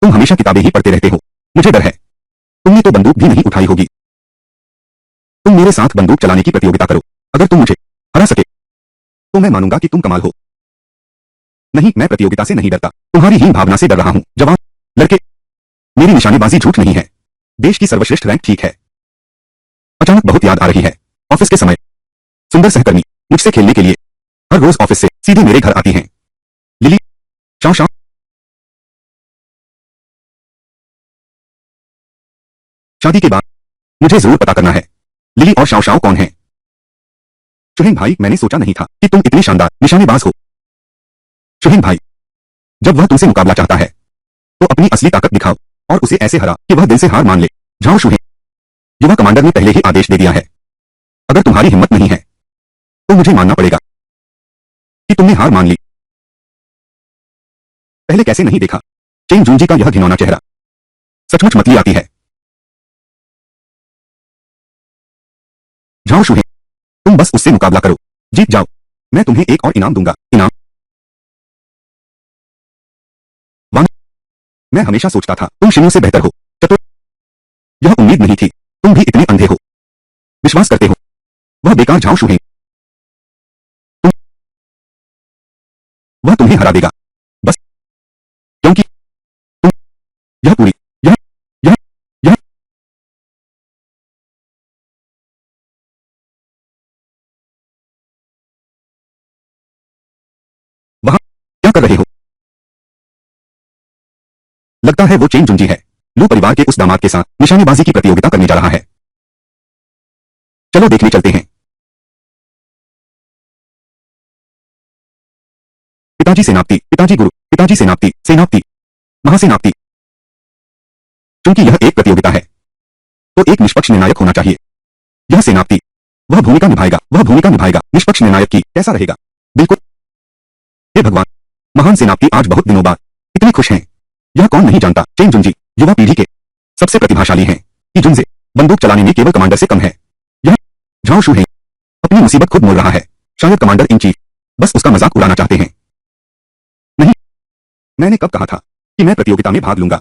तुम हमेशा किताबें ही पढ़ते रहते हो। मुझे डर है तुमने तो बंदूक भी नहीं उठाई होगी। तुम मेरे साथ बंदूक चलाने की प्रतियोगिता करो। अगर तुम मुझे हरा सके तो मैं मानूंगा कि तुम कमाल हो। नहीं, मैं प्रतियोगिता से नहीं डरता, तुम्हारी हीन भावना से डर रहा हूं। जवान लड़के, मेरी निशानेबाजी झूठ नहीं है। देश की सर्वश्रेष्ठ रैंक ठीक है। अचानक बहुत याद आ रही है। ऑफिस के समय सुंदर सहकर्मी मुझसे खेलने के लिए हर रोज ऑफिस से सीधे मेरे घर आती हैं। लिली, शाओ शाओ, शादी के बाद मुझे जरूर पता करना है लिली और शाओ शाओ कौन है। शुहिंग भाई, मैंने सोचा नहीं था कि तुम इतने शानदार निशानेबाज हो। शुहिंग भाई, जब वह तुमसे मुकाबला चाहता है तो अपनी असली ताकत दिखाओ और उसे ऐसे हरा कि वह दिल से हार मान ले। झाओ शुहिंग, युवा कमांडर ने पहले ही आदेश दे दिया है। अगर तुम्हारी हिम्मत नहीं है तो मुझे मानना पड़ेगा कि तुमने हार मान ली। पहले कैसे नहीं देखा चेंग जूंजी का यह घिनौना चेहरा? सचमुच मतली आती है। झाओ शुहिंग, तुम बस उससे मुकाबला करो, जीत जाओ, मैं तुम्हें एक और इनाम दूंगा। इनाम? वान, मैं हमेशा सोचता था तुम शिन्यू से बेहतर हो, चतुर। यह उम्मीद नहीं थी तुम भी इतने अंधे हो। विश्वास करते हो वह बेकार झाओ शुहिंग, तुम वह तुम्हें हरा देगा, बस क्योंकि तुम यह पूरी यह यह यह वहां क्या कर रहे हो? लगता है वो चेंग जुंजी है। लू परिवार के उस दामाद के साथ निशानेबाजी की प्रतियोगिता करने जा रहा है। चलो देखने चलते हैं। पिताजी सेनापति, पिताजी गुरु, पिताजी सेनापति, सेनापति, महासेनापति। क्योंकि यह एक प्रतियोगिता है तो एक निष्पक्ष निर्णायक होना चाहिए। यह सेनापति वह भूमिका निभाएगा, वह भूमिका निभाएगा निष्पक्ष निर्णायक की। कैसा रहेगा? बिल्कुल। हे भगवान, महान सेनापति आज बहुत दिनों बाद इतने खुश हैं। यह कौन नहीं जानता चेंग जुंजी युवा पीढ़ी के सबसे प्रतिभाशाली हैं। कि जुनजे बंदूक चलाने में केवल कमांडर से कम है। यह झाओ शू है, अपनी मुसीबत खुद मोल रहा है। शायद कमांडर इन चीफ बस उसका मजाक उड़ाना चाहते हैं। नहीं, मैंने कब कहा था कि मैं प्रतियोगिता में भाग लूंगा?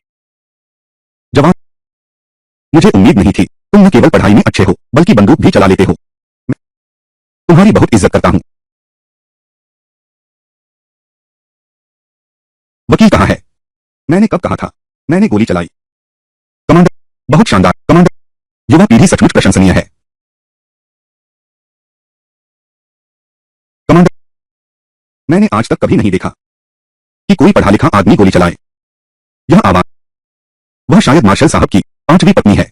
जवान, मुझे उम्मीद नहीं थी तुम न केवल पढ़ाई में अच्छे हो बल्कि बंदूक भी चला लेते हो। मैं तुम्हारी बहुत इज्जत करता हूं। वकील कहाँ है? मैंने कब कहा था? मैंने गोली चलाई। कमांडर, बहुत शानदार कमांडर। युवा पीढ़ी सचमुच प्रशंसनीय है। कमांडर, मैंने आज तक कभी नहीं देखा कि कोई पढ़ा लिखा आदमी गोली चलाए। यह आवाज, वह वह शायद मार्शल साहब की 5वीं पत्नी है।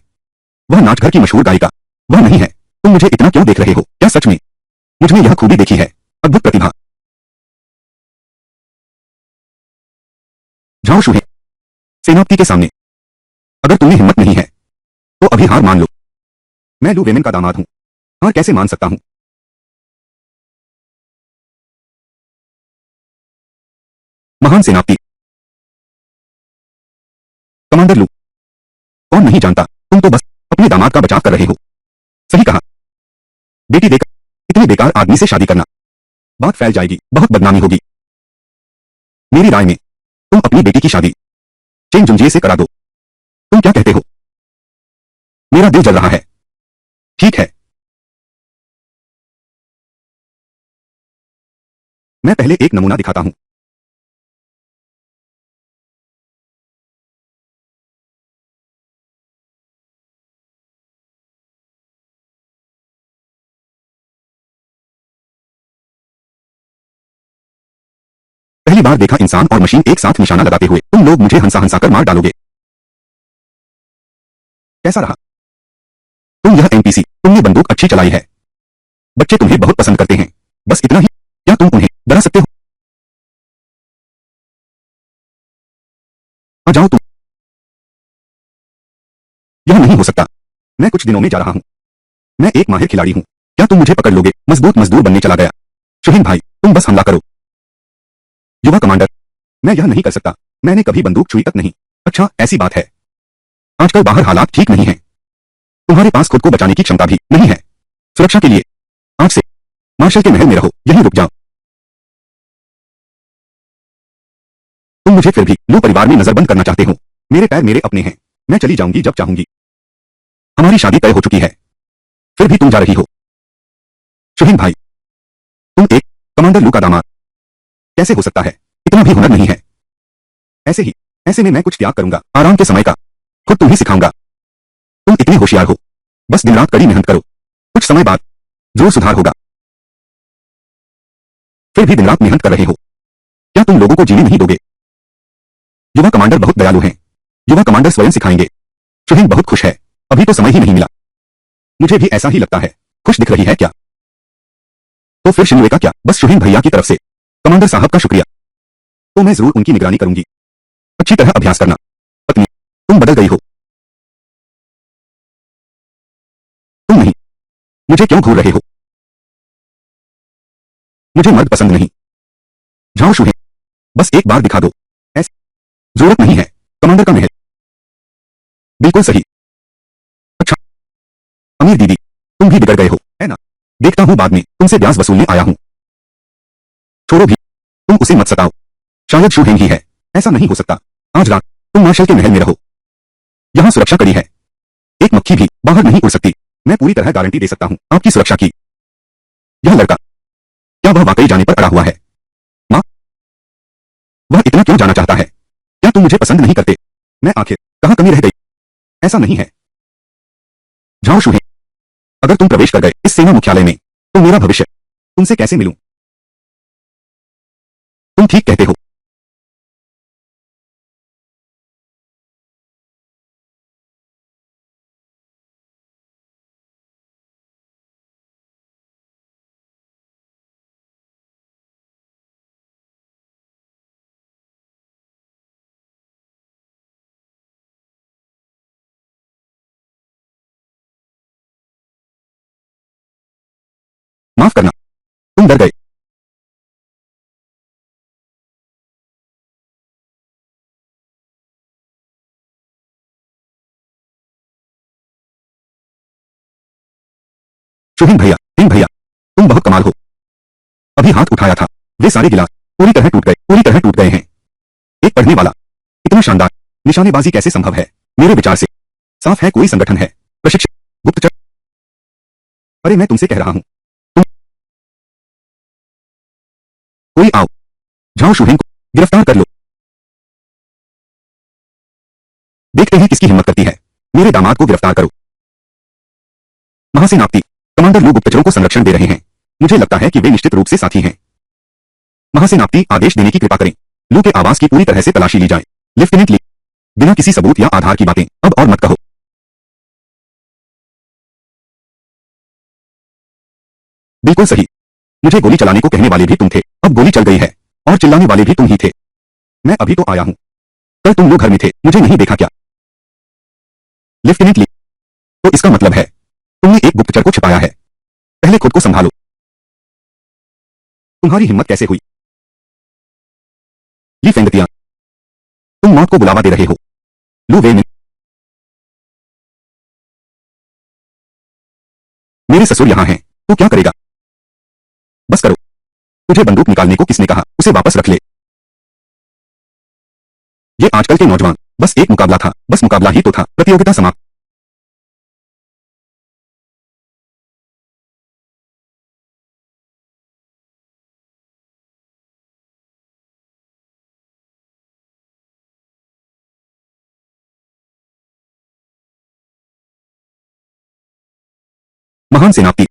वह नाचघर की मशहूर गायिका वह नहीं है। तुम मुझे इतना क्यों देख रहे हो? क्या सच में मुझमें यह खूबी देखी है? अद्भुत प्रतिभा। झाओ शूहे सेनापति के सामने। अगर तुम्हें हिम्मत नहीं है तो अभी हार मान लो। मैं लू वेमेन का दामाद हूं। हार कैसे मान सकता हूं? महान सेनापति कमांडर लू। कौन नहीं जानता, तुम तो बस अपने दामाद का बचाव कर रहे हो। सही कहा। बेटी देकर इतने बेकार आदमी से शादी करना, बात फैल जाएगी, बहुत बदनामी होगी। मेरी राय में तुम अपनी बेटी की शादी चेंग जुंजिए से करा दो। तुम क्या कहते हो? मेरा दिल जल रहा है। ठीक है, मैं पहले एक नमूना दिखाता हूं। पहली बार देखा इंसान और मशीन एक साथ निशाना लगाते हुए। तुम लोग मुझे हंसा हंसा कर मार डालोगे। कैसा रहा? तुम यह एनपीसी, तुमने बंदूक अच्छी चलाई है। बच्चे तुम्हें बहुत पसंद करते हैं। बस इतना ही? क्या तुम उन्हें डरा सकते हो? आ जाओ तुम। यह नहीं हो सकता। मैं कुछ दिनों में जा रहा हूं। मैं एक माहिर खिलाड़ी हूं। क्या तुम मुझे पकड़ लोगे? मजबूत मजदूर बनने चला गया। शुहीन भाई, तुम बस हमला करो। युवा कमांडर, मैं यह नहीं कर सकता। मैंने कभी बंदूक छुई तक नहीं। अच्छा, ऐसी बात है। आजकल बाहर हालात ठीक नहीं है। तुम्हारे पास खुद को बचाने की क्षमता भी नहीं है। सुरक्षा के लिए आज से मार्शल के महल में रहो। यहीं रुक जाओ। तुम मुझे फिर भी लू परिवार में नजरबंद करना चाहते हो। मेरे पैर मेरे अपने हैं। मैं चली जाऊंगी जब चाहूंगी। हमारी शादी तय हो चुकी है, फिर भी तुम जा रही हो। शुहीन भाई, तुम एक कमांडर लू का दामाद कैसे हो सकता है? इतना भी हुनर नहीं है। ऐसे में मैं कुछ त्याग करूंगा। आराम के समय का खुद तुम्हें सिखाऊंगा। तुम इतने होशियार हो। बस दिन रात कड़ी मेहनत करो। कुछ समय बाद जरूर सुधार होगा। फिर भी दिन रात मेहनत कर रहे हो। क्या तुम लोगों को जीने नहीं दोगे? युवा कमांडर बहुत दयालु हैं। युवा कमांडर स्वयं सिखाएंगे। शुहीन बहुत खुश है। अभी तो समय ही नहीं मिला। मुझे भी ऐसा ही लगता है। खुश दिख रही है क्या? तो फिर शिन्वे का क्या? बस शुहीन भैया की तरफ से कमांडर साहब का शुक्रिया। तो मैं जरूर उनकी निगरानी करूंगी। अच्छी तरह अभ्यास करना। पत्नी, तुम बदल गई हो। तुम नहीं। मुझे क्यों घूर रहे हो? मुझे मर्द पसंद नहीं। जाओ शुहीन, बस एक बार दिखा दो। ऐसी जरूरत नहीं है। कमांडर का महल। बिल्कुल सही। अच्छा, अमीर दीदी, तुम भी बिगड़ गए हो, है ना? देखता हूं बाद में तुमसे ब्याज वसूलने आया हूं। छोड़ो भी, तुम उसे मत सताओ। शायद शुहीन ही है। ऐसा नहीं हो सकता। आज रात तुम मार्शल के महल में रहो। यहां सुरक्षा कड़ी है। एक मक्खी भी बाहर नहीं उड़ सकती। मैं पूरी तरह गारंटी दे सकता हूं आपकी सुरक्षा की। यह लड़का, क्या वह वाकई जाने पर अड़ा हुआ है? मां, वह इतना क्यों जाना चाहता है? क्या तुम मुझे पसंद नहीं करते? मैं आखिर कहां कमी रह गई? ऐसा नहीं है। जाओ शुहीन, अगर तुम प्रवेश कर गए इस सेना मुख्यालय में तो मेरा भविष्य तुमसे कैसे मिलूं? तुम ठीक कहते हो। माफ करना, तुम डर गए। शुहीन भैया, तुम बहुत कमाल हो। अभी हाथ उठाया था, वे सारे गिलास पूरी तरह टूट गए हैं। एक पढ़ने वाला, इतना शानदार निशानेबाजी कैसे संभव है? मेरे विचार से साफ है कोई संगठन है। प्रशिक्षित गुप्तचर। अरे मैं तुमसे कह रहा हूं, तुम कोई आओ। जाओ शुहीन को गिरफ्तार कर लो। देखते हैं किसकी हिम्मत करती है। मेरे दामाद को गिरफ्तार करो। महासेनापति कमांडर लू गुप्तचरों को संरक्षण दे रहे हैं। मुझे लगता है कि वे निश्चित रूप से साथी हैं। महासेनापति आदेश देने की कृपा करें। लू के आवास की पूरी तरह से तलाशी ली जाए। लेफ्टिनेंट ली, बिना किसी सबूत या आधार की बातें अब और मत कहो। बिल्कुल सही। मुझे गोली चलाने को कहने वाले भी तुम थे, अब गोली चल गई है और चिल्लाने वाले भी तुम ही थे। मैं अभी तो आया हूं, कल तुम लोग घर में थे, मुझे नहीं देखा क्या? लेफ्टिनेंट ली, तो इसका मतलब है तुमने एक गुप्तचर को छिपाया है। पहले खुद को संभालो। तुम्हारी हिम्मत कैसे हुई? ली फेंगतिया, तुम मौत को बुलावा दे रहे हो। लू वे मिन, मेरे ससुर यहां हैं, तो क्या करेगा? बस करो। तुझे बंदूक निकालने को किसने कहा? उसे वापस रख ले। ये आजकल के नौजवान, बस एक मुकाबला था, बस मुकाबला ही तो था, प्रतियोगिता समाप्त। महान सेनापति,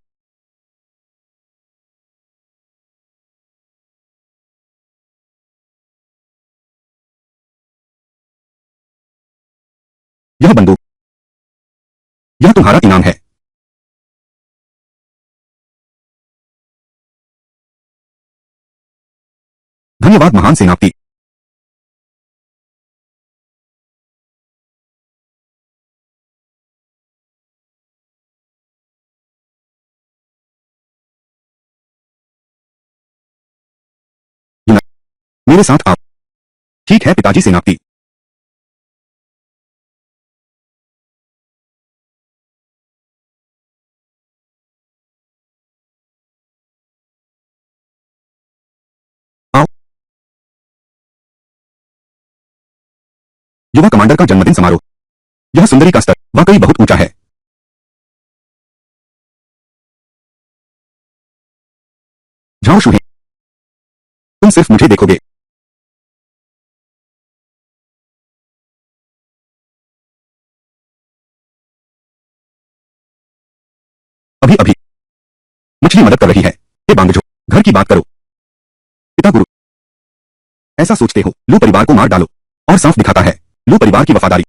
यह बंदूक, यह तुम्हारा इनाम है। धन्यवाद महान सेनापति। मेरे साथ आप। ठीक है पिताजी सेनापति। आओ। युवा कमांडर का जन्मदिन समारोह। यह सुंदरी का स्तर वाकई बहुत ऊंचा है। जाओ शूहे, तुम सिर्फ मुझे देखोगे। अभी अभी मछली मदद कर रही है। ये बांगजो, घर की बात करो। पिता गुरु, ऐसा सोचते हो लू परिवार को मार डालो, और साफ दिखाता है लू परिवार की वफादारी,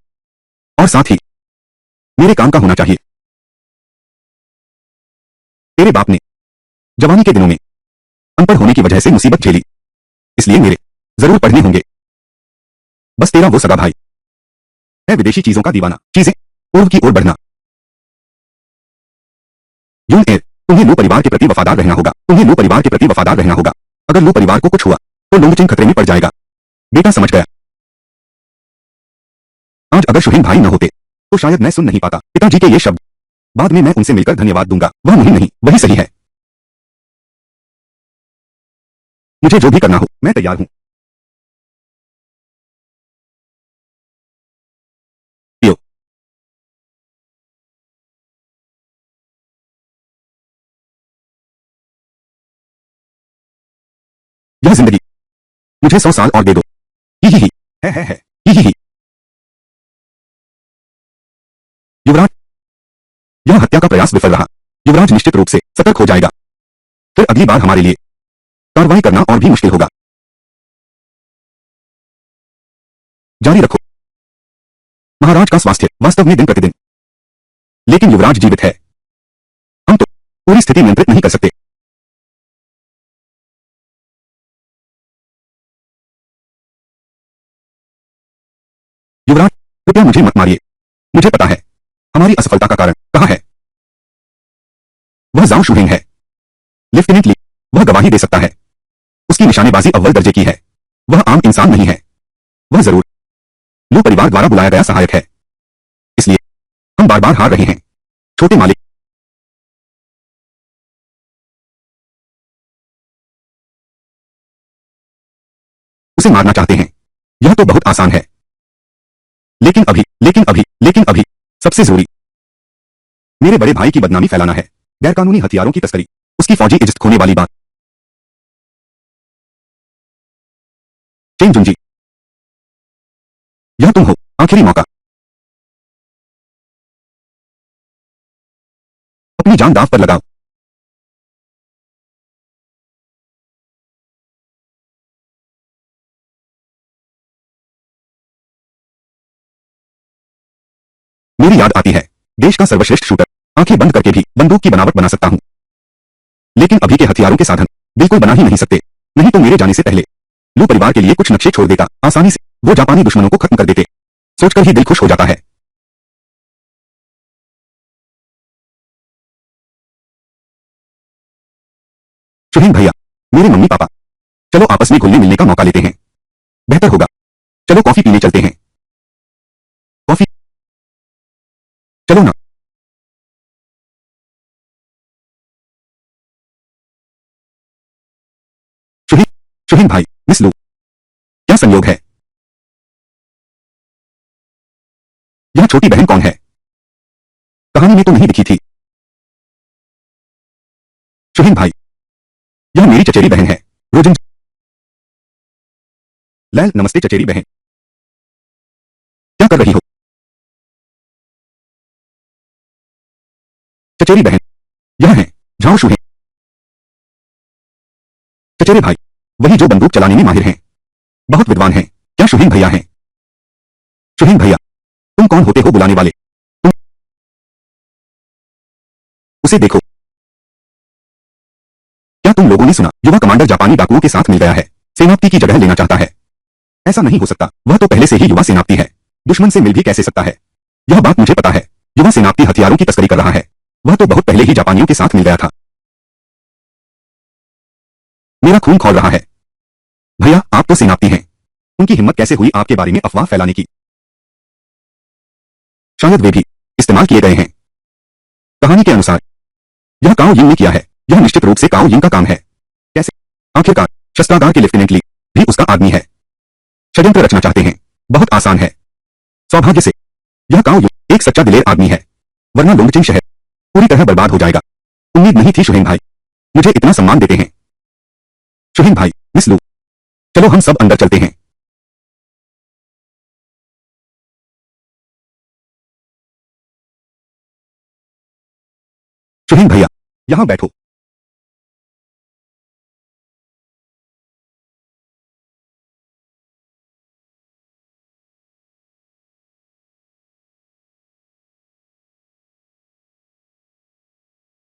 और साथ ही मेरे काम का होना चाहिए। तेरे बाप ने जवानी के दिनों में अनपढ़ होने की वजह से मुसीबत झेली, इसलिए मेरे जरूर पढ़ने होंगे। बस तेरा वो सगा भाई है विदेशी चीजों का दीवाना, चीजें पूर्व की ओर बढ़ना। यूं एयर, तुम्हें लू परिवार के प्रति वफादार रहना होगा, तुम्हें लू परिवार के प्रति वफादार रहना होगा। अगर लू परिवार को कुछ हुआ तो लोंगचिन खतरे में पड़ जाएगा। बेटा समझ गया। आज अगर शुहिन भाई न होते तो शायद मैं सुन नहीं पाता पिताजी के ये शब्द। बाद में मैं उनसे मिलकर धन्यवाद दूंगा, वह मुहिम नहीं, वही सही है। मुझे जो भी करना हो मैं तैयार हूं। पियो। यह जिंदगी मुझे 100 साल और दे दो। ही है ही। युवराज, यह हत्या का प्रयास विफल रहा। युवराज निश्चित रूप से सतर्क हो जाएगा। फिर अगली बार हमारे लिए कार्रवाई करना और भी मुश्किल होगा। जारी रखो। महाराज का स्वास्थ्य वास्तव में दिन प्रतिदिन, लेकिन युवराज जीवित है। हम तो पूरी स्थिति नियंत्रित नहीं कर सकते। युवराज, कृपया मुझे मत मारिए। मुझे पता है हमारी असफलता का कारण कहाँ है। वह जाओ शुहेंग है। लेफ्टिनेंट ली, वह गवाही दे सकता है। उसकी निशानेबाजी अव्वल दर्जे की है। वह आम इंसान नहीं है। वह जरूर लू परिवार द्वारा बुलाया गया सहायक है। इसलिए हम बार बार हार रहे हैं। छोटे मालिक, उसे मारना चाहते हैं। यह तो बहुत आसान है। लेकिन अभी सबसे जरूरी मेरे बड़े भाई की बदनामी फैलाना है। गैरकानूनी हथियारों की तस्करी, उसकी फौजी इज्जत खोने वाली बात। चेंग जुंजी, यह तुम हो। आखिरी मौका। अपनी जान दांव पर लगाओ। मेरी याद आती है, देश का सर्वश्रेष्ठ शूटर, आंखें बंद करके भी बंदूक की बनावट बना सकता हूं। लेकिन अभी के हथियारों के साधन बिल्कुल बना ही नहीं सकते, नहीं तो मेरे जाने से पहले लू परिवार के लिए कुछ नक्शे छोड़ देता, आसानी से वो जापानी दुश्मनों को खत्म कर देते। सोचकर ही दिल खुश हो जाता है। शुहीन भैया, मेरे मम्मी पापा, चलो आपस में घुलने मिलने का मौका लेते हैं, बेहतर होगा। चलो कॉफी पीने चलते हैं। कॉफी? चलो ना। शुहीन, शुहीन भाई, मिस लू, क्या संयोग है? यह छोटी बहन कौन है? कहानी में तो नहीं दिखी थी। शुहीन भाई, यह मेरी चचेरी बहन है, रोजन। लैल, नमस्ते चचेरी बहन, क्या कर रही हो? चचेरी बहन, यह है झाओ शुहीन। चचेरे भाई, वही जो बंदूक चलाने में माहिर हैं, बहुत विद्वान हैं, क्या शुहीन भैया हैं? शुहीन भैया, तुम कौन होते हो बुलाने वाले? तुम उसे देखो। क्या तुम लोगों ने सुना, युवा कमांडर जापानी डाकुओं के साथ मिल गया है, सेनापति की जगह लेना चाहता है? ऐसा नहीं हो सकता, वह तो पहले से ही युवा सेनापति है, दुश्मन से मिल भी कैसे सकता है? यह बात मुझे पता है, युवा सेनापति हथियारों की तस्करी कर रहा है, वह तो बहुत पहले ही जापानियों के साथ मिल गया था। मेरा खून खौल रहा है। भैया, आप तो सेनापति हैं, उनकी हिम्मत कैसे हुई आपके बारे में अफवाह फैलाने की? शायद वे भी इस्तेमाल किए गए हैं। कहानी के अनुसार यह काओ यिंग ने किया है, यह निश्चित रूप से काओ यिंग का काम है। कैसे? आखिरकार शस्त्रागार के लेफ्टिनेंट ली भी उसका आदमी है। षड्यंत्र रचना चाहते हैं, बहुत आसान है। सौभाग्य से यह काओ यिंग एक सच्चा दिलेर आदमी है, वरना लोंगचिंग शहर पूरी तरह बर्बाद हो जाएगा। उम्मीद नहीं थी शुहीन भाई मुझे इतना सम्मान देते हैं। शुहीन भाई, मिस लू, चलो हम सब अंदर चलते हैं। शुहीन भैया, यहां बैठो।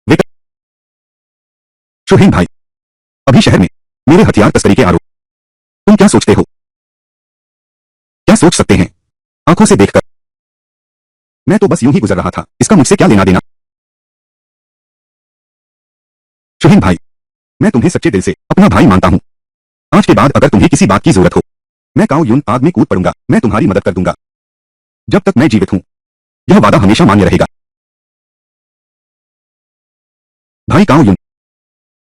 वे शुहीन भाई, अभी शहर में मेरे हथियार तस्करी के आरोप, तुम क्या सोचते हो? क्या सोच सकते हैं? आंखों से देखकर मैं तो बस यूं ही गुजर रहा था, इसका मुझसे क्या लेना देना? शुहीन भाई, मैं तुम्हें सच्चे दिल से अपना भाई मानता हूं। आज के बाद अगर तुम्हें किसी बात की जरूरत हो, मैं काओ यून आग में कूद पड़ूंगा, मैं तुम्हारी मदद कर दूंगा। जब तक मैं जीवित हूं, यह वादा हमेशा मान्य रहेगा। भाई काओ यून,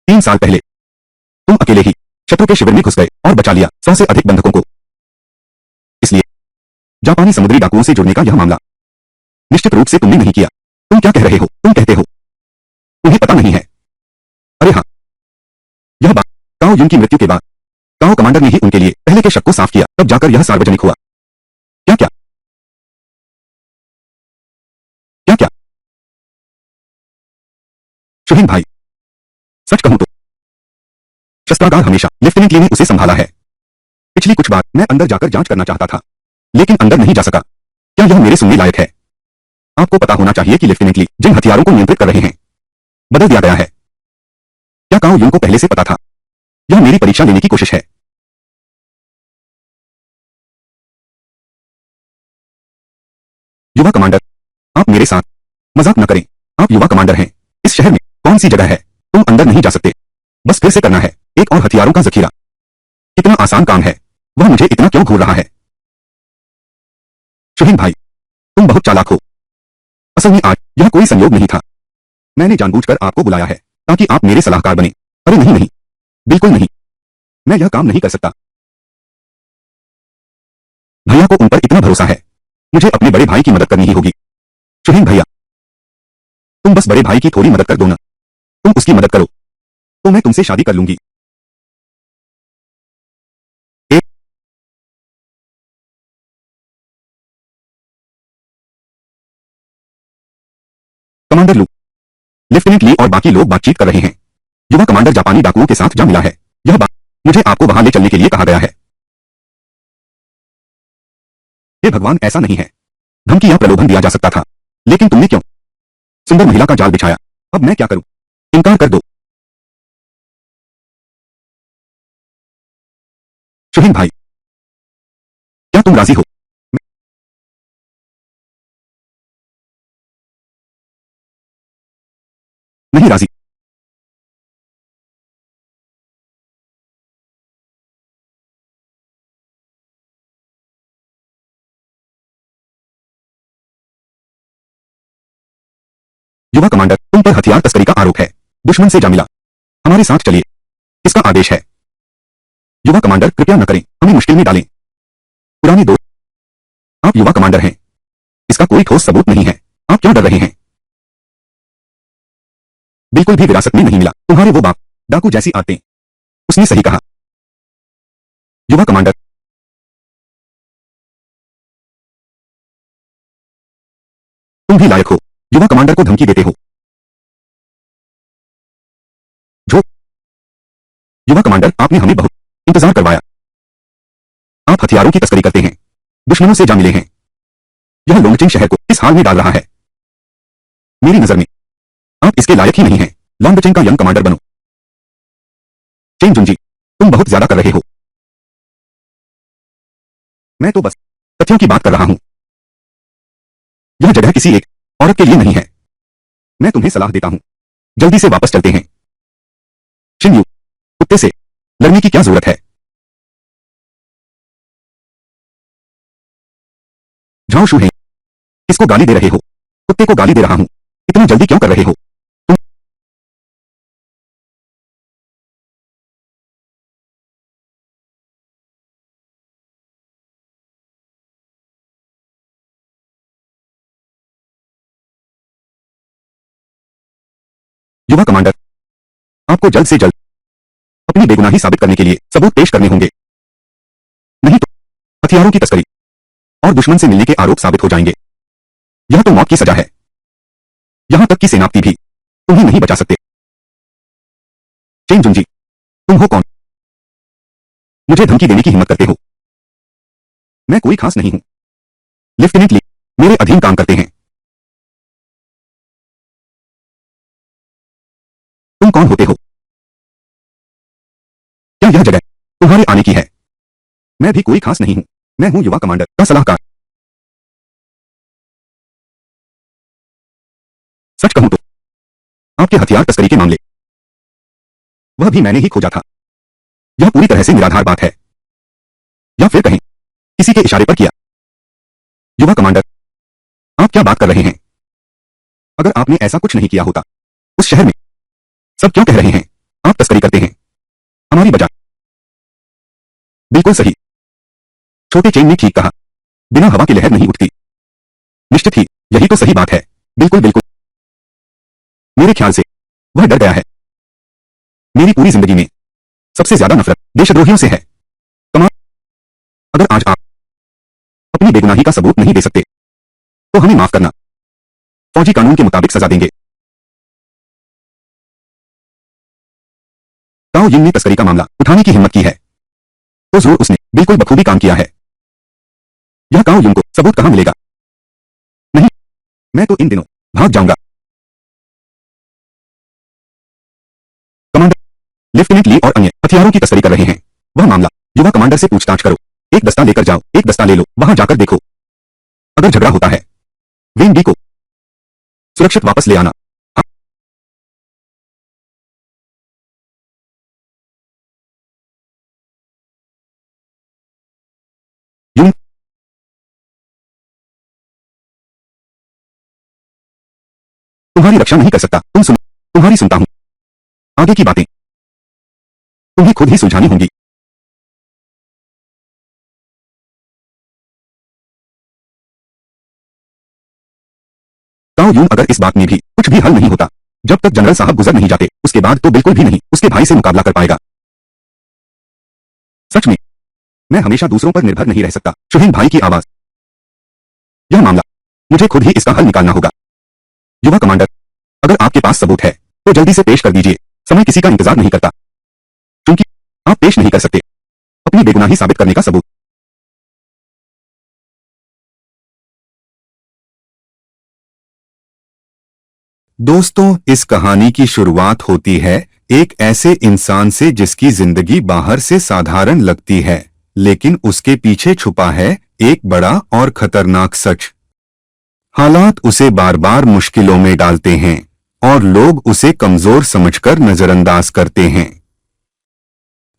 3 साल पहले तुम अकेले ही शत्रु के शिविर में घुस गए और बचा लिया 100 से अधिक बंधकों को। इसलिए जापानी समुद्री डाकुओं से जुड़ने का यह मामला निश्चित रूप से तुमने नहीं किया। तुम क्या कह रहे हो? तुम कहते हो तुम्हें पता नहीं है? अरे हाँ, यह बात काओ यून की मृत्यु के बाद काओ कमांडर ने ही उनके लिए पहले के शक को साफ किया, तब जाकर यह सार्वजनिक हुआ। क्या क्या? क्या क्या? शुहीन भाई, सच कहूं तो शस्त्रागार हमेशा लेफ्टिनेंट ली ने उसे संभाला है। पिछली कुछ बार मैं अंदर जाकर जांच करना चाहता था, लेकिन अंदर नहीं जा सका। क्या यह मेरे सुनने लायक है? आपको पता होना चाहिए कि लेफ्टिनेंट ली जिन हथियारों को नियंत्रित कर रहे हैं, बदल दिया गया है। क्या काओ यून को पहले से पता था? यह मेरी परीक्षा लेने की कोशिश है। युवा कमांडर, आप मेरे साथ मजाक न करें। आप युवा कमांडर हैं। इस शहर में कौन सी जगह है? तुम अंदर नहीं जा सकते। बस फिर से करना है एक और हथियारों का जखीरा। कितना आसान काम है, वह मुझे इतना क्यों घूर रहा है? शुहीन भाई, तुम बहुत चालाक हो। असल में आज यह कोई संयोग नहीं था, मैंने जानबूझकर आपको बुलाया है ताकि आप मेरे सलाहकार बने। अरे नहीं नहीं, बिल्कुल नहीं, मैं यह काम नहीं कर सकता। भैया को उन पर इतना भरोसा है, मुझे अपने बड़े भाई की मदद करनी ही होगी। शुहीन भैया, तुम बस बड़े भाई की थोड़ी मदद कर दो ना। तुम उसकी मदद करो तो मैं तुमसे शादी कर लूंगी। ए, कमांडर लू, लेफ्टिनेंट ली और बाकी लोग बातचीत कर रहे हैं। युवा कमांडर जापानी डाकुओं के साथ जा मिला है। यह बात मुझे आपको वहां ले चलने के लिए कहा गया है। हे भगवान, ऐसा नहीं है, धमकी या प्रलोभन दिया जा सकता था। लेकिन तुमने क्यों सुंदर महिला का जाल बिछाया? अब मैं क्या करूं? इनकार कर दो। शुहिन भाई, क्या तुम राजी हो? नहीं राजी। युवा कमांडर, तुम पर हथियार तस्करी का आरोप है। दुश्मन से जा मिला। हमारे साथ चलिए। इसका आदेश है। युवा कमांडर, कृपया न करें, हमें मुश्किल में डालें। पुराने दोस्त, आप युवा कमांडर हैं। इसका कोई ठोस सबूत नहीं है। आप क्यों डर रहे हैं? बिल्कुल भी विरासत में नहीं मिला। तुम्हारे वो बाप डाकू जैसी आदतें। उसने सही कहा। युवा कमांडर, तुम भी लायक हो। युवा कमांडर को धमकी देते हो। जो युवा कमांडर, आपने हमें बहुत इंतजार करवाया। आप हथियारों की तस्करी करते हैं। दुश्मनों से जा मिले हैं। यह लोंगचिंग शहर को इस हाल में डाल रहा है। मेरी नजर में आप इसके लायक ही नहीं हैं। लोंगचिंग का यंग कमांडर बनो। चेंग जुनजी, तुम बहुत ज्यादा कर रहे हो। मैं तो बस तथ्यों की बात कर रहा हूं। यह जगह किसी एक औरत के लिए नहीं है। मैं तुम्हें सलाह देता हूं, जल्दी से वापस चलते हैं। शिनयू, कुत्ते से लड़ने की क्या जरूरत है? झाओ शू है। किसको गाली दे रहे हो? कुत्ते को गाली दे रहा हूं। इतनी जल्दी क्यों कर रहे हो? तुम युवा कमांडर, आपको जल्द से जल्द अपनी बेगुनाही साबित करने के लिए सबूत पेश करने होंगे। नहीं तो हथियारों की तस्करी और दुश्मन से मिलने के आरोप साबित हो जाएंगे। यह तो मौत की सजा है। यहां तक कि सेनापति भी तुम्हें नहीं बचा सकते। चेंग जुनजी, तुम हो कौन? मुझे धमकी देने की हिम्मत करते हो? मैं कोई खास नहीं हूं। लेफ्टिनेंट ली मेरे अधीन काम करते हैं। तुम कौन होते हो? क्या यह जगह तुम्हारे आने की है? मैं भी कोई खास नहीं हूं। मैं हूं युवा कमांडर का सलाहकार। सच कहूं तो आपके हथियार तस्करी के मामले, वह भी मैंने ही खोजा था। यह पूरी तरह से निराधार बात है। या फिर कहें, किसी के इशारे पर किया। युवा कमांडर, आप क्या बात कर रहे हैं? अगर आपने ऐसा कुछ नहीं किया होता, उस शहर में सब क्यों कह रहे हैं आप तस्करी करते हैं हमारी बजाय? बिल्कुल सही। छोटे चेन ने ठीक कहा। बिना हवा की लहर नहीं उठती। निश्चित ही यही तो सही बात है। बिल्कुल बिल्कुल। मेरे ख्याल से वह डर गया है। मेरी पूरी जिंदगी में सबसे ज्यादा नफरत देशद्रोहियों से है। कमाल, अगर आज आप अपनी बेगुनाही का सबूत नहीं दे सकते तो हमें माफ करना। फौजी कानून के मुताबिक सजा देंगे। काओ यिंग ने तस्करी का मामला उठाने की हिम्मत की है तो जरूर उसने बिल्कुल बखूबी काम किया है। यह काओ यिंग को सबूत कहां मिलेगा? नहीं, मैं तो इन दिनों भाग जाऊंगा। कमांडर, लेफ्टिनेंट ली और अन्य हथियारों की तस्करी कर रहे हैं। वह मामला युवा कमांडर से पूछताछ करो। एक दस्ता लेकर जाओ। एक दस्ता ले लो। वहां जाकर देखो। अगर झगड़ा होता है, वेन डी को सुरक्षित वापस ले आना। हाँ, यूं तुम्हारी रक्षा नहीं कर सकता। तुम्हारी सुनता हूं। आगे की बातें तुम्हें खुद ही सुलझानी होंगी। ताओ यूं, अगर इस बात में भी कुछ भी हल नहीं होता, जब तक जनरल साहब गुजर नहीं जाते, उसके बाद तो बिल्कुल भी नहीं उसके भाई से मुकाबला कर पाएगा। सच में मैं हमेशा दूसरों पर निर्भर नहीं रह सकता। शुहिन भाई की आवाज। यह मामला मुझे खुद ही इसका हल निकालना होगा। युवा कमांडर, अगर आपके पास सबूत है तो जल्दी से पेश कर दीजिए। समय किसी का इंतजार नहीं करता। क्योंकि आप पेश नहीं कर सकते अपनी बेगुनाही साबित करने का सबूत। दोस्तों, इस कहानी की शुरुआत होती है एक ऐसे इंसान से जिसकी जिंदगी बाहर से साधारण लगती है, लेकिन उसके पीछे छुपा है एक बड़ा और खतरनाक सच। हालात उसे बार बार मुश्किलों में डालते हैं और लोग उसे कमजोर समझकर नजरअंदाज करते हैं।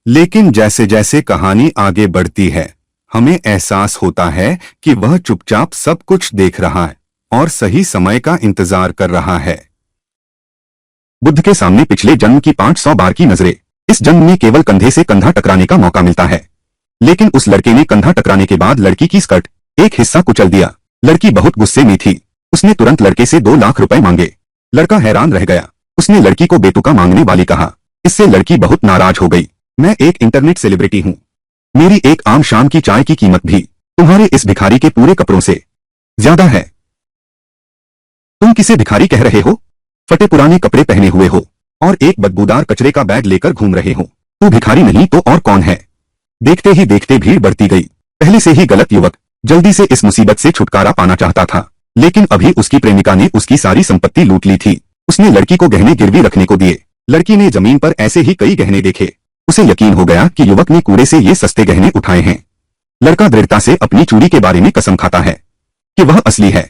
लेकिन जैसे जैसे कहानी आगे बढ़ती है, हमें एहसास होता है कि वह चुपचाप सब कुछ देख रहा है और सही समय का इंतजार कर रहा है। बुद्ध के सामने पिछले जन्म की 500 बार की नजरें। इस जन्म में केवल कंधे से कंधा टकराने का मौका मिलता है, लेकिन उस लड़के ने कंधा टकराने के बाद लड़की की स्कर्ट एक हिस्सा कुचल दिया। लड़की बहुत गुस्से में थी। उसने तुरंत लड़के से 2 लाख रुपए मांगे। लड़का हैरान रह गया। उसने लड़की को बेतुका मांगने वाली कहा। इससे लड़की बहुत नाराज हो गई। मैं एक इंटरनेट सेलिब्रिटी हूँ। मेरी एक आम शाम की चाय की कीमत भी तुम्हारे इस भिखारी के पूरे कपड़ों से ज्यादा है। तुम किसे भिखारी कह रहे हो? फटे पुराने कपड़े पहने हुए हो और एक बदबूदार कचरे का बैग लेकर घूम रहे हो। तू भिखारी नहीं तो और कौन है? देखते ही देखते भीड़ बढ़ती गई। पहले से ही गलत युवक जल्दी से इस मुसीबत से छुटकारा पाना चाहता था, लेकिन अभी उसकी प्रेमिका ने उसकी सारी संपत्ति लूट ली थी। उसने लड़की को गहने गिरवी रखने को दिए। लड़की ने जमीन पर ऐसे ही कई गहने देखे। उसे यकीन हो गया कि युवक ने कूड़े से ये सस्ते गहने उठाए हैं। लड़का दृढ़ता से अपनी चूड़ी के बारे में कसम खाता है कि वह असली है।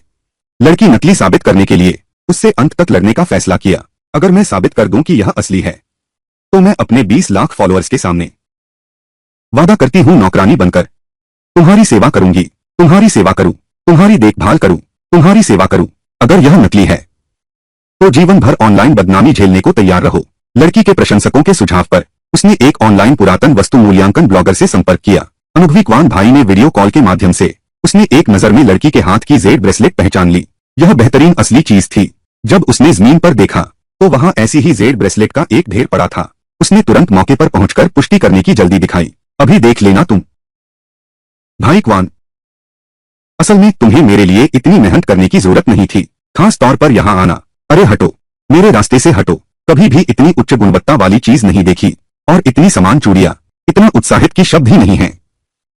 लड़की नकली साबित करने के लिए उससे अंत तक लड़ने का फैसला किया। अगर मैं साबित कर दूं कि यह असली है, तो मैं अपने 20 लाख फॉलोअर्स के सामने वादा करती हूं नौकरानी बनकर तुम्हारी सेवा करूंगी, तुम्हारी सेवा करूं, तुम्हारी देखभाल करूं, तुम्हारी सेवा करूं। अगर यह नकली है तो जीवन भर ऑनलाइन बदनामी झेलने को तैयार रहो। लड़की के प्रशंसकों के सुझाव पर उसने एक ऑनलाइन पुरातन वस्तु मूल्यांकन ब्लॉगर से संपर्क किया। अनुभवी क्वान भाई ने वीडियो कॉल के माध्यम से उसने एक नजर में लड़की के हाथ की जेड ब्रेसलेट पहचान ली। यह बेहतरीन असली चीज थी। जब उसने जमीन पर देखा तो वहां ऐसी ही जेड ब्रेसलेट का एक ढेर पड़ा था। उसने तुरंत मौके पर पहुंचकर पुष्टि करने की जल्दी दिखाई। अभी देख लेना तुम। भाई क्वान, असल में तुम्हें मेरे लिए इतनी मेहनत करने की जरूरत नहीं थी, खास तौर पर यहां आना। अरे हटो, मेरे रास्ते से हटो। कभी भी इतनी उच्च गुणवत्ता वाली चीज नहीं देखी और इतनी समान चूड़ियां, इतना उत्साहित की शब्द ही नहीं है।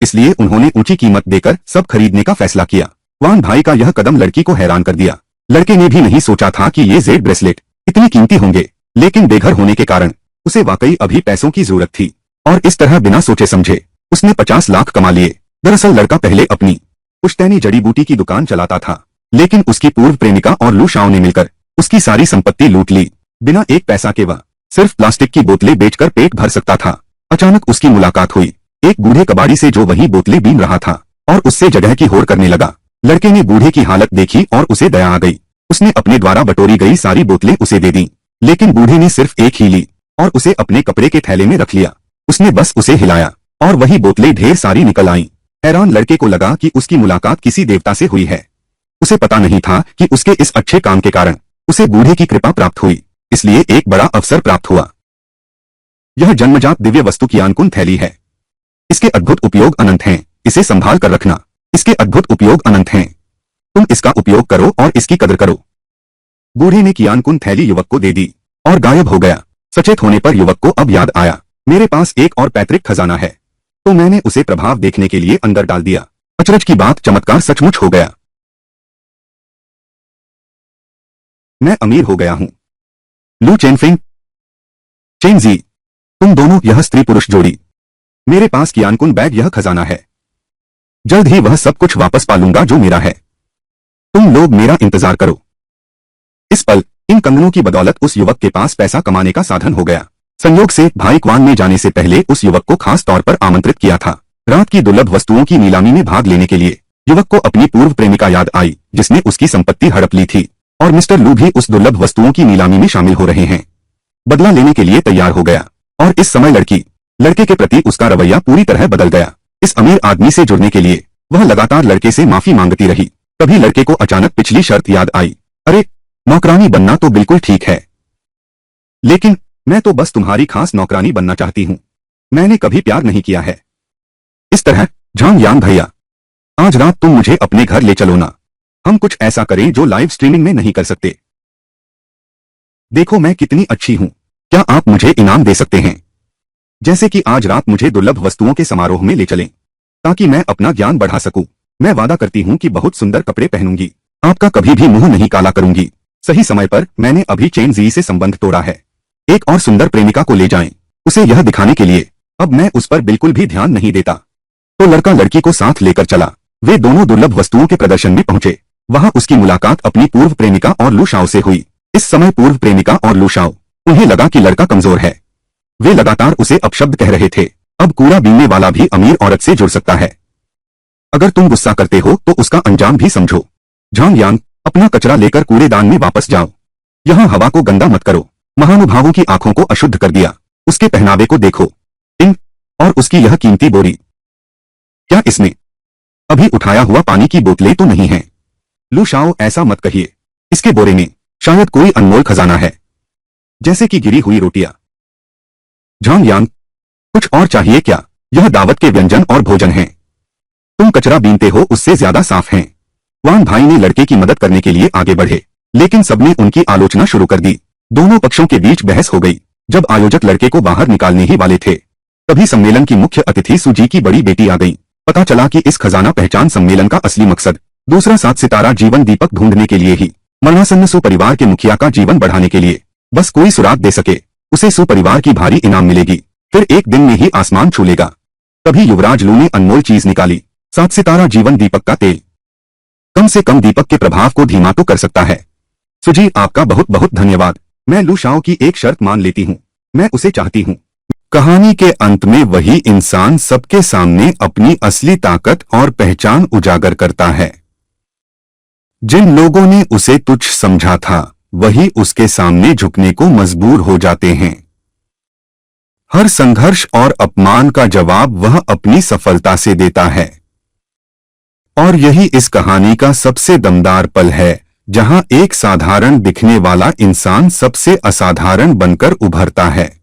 इसलिए उन्होंने ऊंची कीमत देकर सब खरीदने का फैसला किया। क्वान भाई का यह कदम लड़की को हैरान कर दिया। लड़के ने भी नहीं सोचा था कि ये जेड ब्रेसलेट इतनी कीमती होंगे, लेकिन बेघर होने के कारण उसे वाकई अभी पैसों की जरूरत थी और इस तरह बिना सोचे समझे उसने 50 लाख कमा लिए। दरअसल लड़का पहले अपनी पुश्तैनी जड़ी बूटी की दुकान चलाता था, लेकिन उसकी पूर्व प्रेमिका और लूशाओं ने मिलकर उसकी सारी संपत्ति लूट ली। बिना एक पैसा के वह सिर्फ प्लास्टिक की बोतलें बेचकर पेट भर सकता था। अचानक उसकी मुलाकात हुई एक बूढ़े कबाड़ी से जो वही बोतलें बीन रहा था और उससे जगह की होड़ करने लगा। लड़के ने बूढ़े की हालत देखी और उसे दया आ गई। उसने अपने द्वारा बटोरी गई सारी बोतलें उसे दे दी, लेकिन बूढ़े ने सिर्फ एक ही ली और उसे अपने कपड़े के थैले में रख लिया। उसने बस उसे हिलाया और वही बोतलें ढेर सारी निकल आईं। हैरान लड़के को लगा कि उसकी मुलाकात किसी देवता से हुई है। उसे पता नहीं था कि उसके इस अच्छे काम के कारण उसे बूढ़े की कृपा प्राप्त हुई, इसलिए एक बड़ा अवसर प्राप्त हुआ। यह जन्मजात दिव्य वस्तु की ज्ञानकुंड थैली है। इसके अद्भुत उपयोग अनंत हैं। इसे संभाल कर रखना। इसके अद्भुत उपयोग अनंत हैं। तुम इसका उपयोग करो और इसकी कदर करो। बूढ़े ने ज्ञानकुंड थैली युवक को दे दी और गायब हो गया। सचेत होने पर युवक को अब याद आया, मेरे पास एक और पैतृक खजाना है, तो मैंने उसे प्रभाव देखने के लिए अंदर डाल दिया। अचरज की बात, चमत्कार सचमुच हो गया। मैं अमीर हो गया हूं। लू चेनफिंग, चेन जी, तुम दोनों, यह स्त्री पुरुष जोड़ी। मेरे पास ज्ञानकुंड बैग, यह खजाना है। जल्द ही वह सब कुछ वापस पा लूंगा जो मेरा है। तुम लोग मेरा इंतजार करो। इस पल इन कंगनों की बदौलत उस युवक के पास पैसा कमाने का साधन हो गया। संयोग से भाई क्वान ने जाने से पहले उस युवक को खास तौर पर आमंत्रित किया था। रात की दुर्लभ वस्तुओं की नीलामी में भाग लेने के लिए युवक को अपनी पूर्व प्रेमिका याद आई, जिसने उसकी संपत्ति हड़प ली थी, और मिस्टर लू भी उस दुर्लभ वस्तुओं की नीलामी में शामिल हो रहे हैं। बदला लेने के लिए तैयार हो गया और इस समय लड़के के प्रति उसका रवैया पूरी तरह बदल गया। इस अमीर आदमी से जुड़ने के लिए वह लगातार लड़के से माफी मांगती रही। तभी लड़के को अचानक पिछली शर्त याद आई। अरे, नौकरानी बनना तो बिल्कुल ठीक है, लेकिन मैं तो बस तुम्हारी खास नौकरानी बनना चाहती हूं। मैंने कभी प्यार नहीं किया है। इस तरह, झांग यांग भैया, आज रात तुम मुझे अपने घर ले चलो ना। हम कुछ ऐसा करें जो लाइव स्ट्रीमिंग में नहीं कर सकते। देखो मैं कितनी अच्छी हूं। क्या आप मुझे इनाम दे सकते हैं? जैसे कि आज रात मुझे दुर्लभ वस्तुओं के समारोह में ले चलें, ताकि मैं अपना ज्ञान बढ़ा सकूं। मैं वादा करती हूं कि बहुत सुंदर कपड़े पहनूंगी, आपका कभी भी मुंह नहीं काला करूंगी, सही समय पर मैंने अभी चेन जी से संबंध तोड़ा है। एक और सुंदर प्रेमिका को ले जाएं, उसे यह दिखाने के लिए। अब मैं उस पर बिल्कुल भी ध्यान नहीं देता। तो लड़का लड़की को साथ लेकर चला। वे दोनों दुर्लभ वस्तुओं के प्रदर्शन में पहुंचे। वहां उसकी मुलाकात अपनी पूर्व प्रेमिका और लू शाओ से हुई। इस समय पूर्व प्रेमिका और लू शाओ, उन्हें लगा कि लड़का कमजोर है। वे लगातार उसे अपशब्द कह रहे थे। अब कूड़ा बीनने वाला भी अमीर औरत से जुड़ सकता है। अगर तुम गुस्सा करते हो तो उसका अंजाम भी समझो। झांग यांग, अपना कचरा लेकर कूड़ेदान में वापस जाओ। यहाँ हवा को गंदा मत करो। महानुभावों की आंखों को अशुद्ध कर दिया। उसके पहनावे को देखो, इन और उसकी यह कीमती बोरी। क्या इसमें अभी उठाया हुआ पानी की बोतलें तो नहीं है? लू शाओ, ऐसा मत कहिए। इसके बोरे में शायद कोई अनमोल खजाना है, जैसे कि गिरी हुई रोटियां। झांग यांग, कुछ और चाहिए क्या? यह दावत के व्यंजन और भोजन हैं। तुम कचरा बीनते हो उससे ज्यादा साफ हैं। वान भाई ने लड़के की मदद करने के लिए आगे बढ़े, लेकिन सबने उनकी आलोचना शुरू कर दी। दोनों पक्षों के बीच बहस हो गई। जब आयोजक लड़के को बाहर निकालने ही वाले थे, तभी सम्मेलन की मुख्य अतिथि सुजी की बड़ी बेटी आ गई। पता चला कि इस खजाना पहचान सम्मेलन का असली मकसद दूसरा 7 सितारा जीवन दीपक ढूंढने के लिए ही, मरणासन्न सु परिवार के मुखिया का जीवन बढ़ाने के लिए। बस कोई सुराग दे सके, उसे सु परिवार की भारी इनाम मिलेगी, फिर एक दिन में ही आसमान छू लेगा। तभी युवराज लू ने अनमोल चीज निकाली, 7 सितारा जीवन दीपक का तेल। कम से कम दीपक के प्रभाव को धीमा तो कर सकता है। सुजी, आपका बहुत बहुत धन्यवाद। मैं लू शाओ की एक शर्त मान लेती हूँ, मैं उसे चाहती हूँ। कहानी के अंत में वही इंसान सबके सामने अपनी असली ताकत और पहचान उजागर करता है। जिन लोगों ने उसे तुच्छ समझा था, वही उसके सामने झुकने को मजबूर हो जाते हैं। हर संघर्ष और अपमान का जवाब वह अपनी सफलता से देता है। और यही इस कहानी का सबसे दमदार पल है, जहां एक साधारण दिखने वाला इंसान सबसे असाधारण बनकर उभरता है।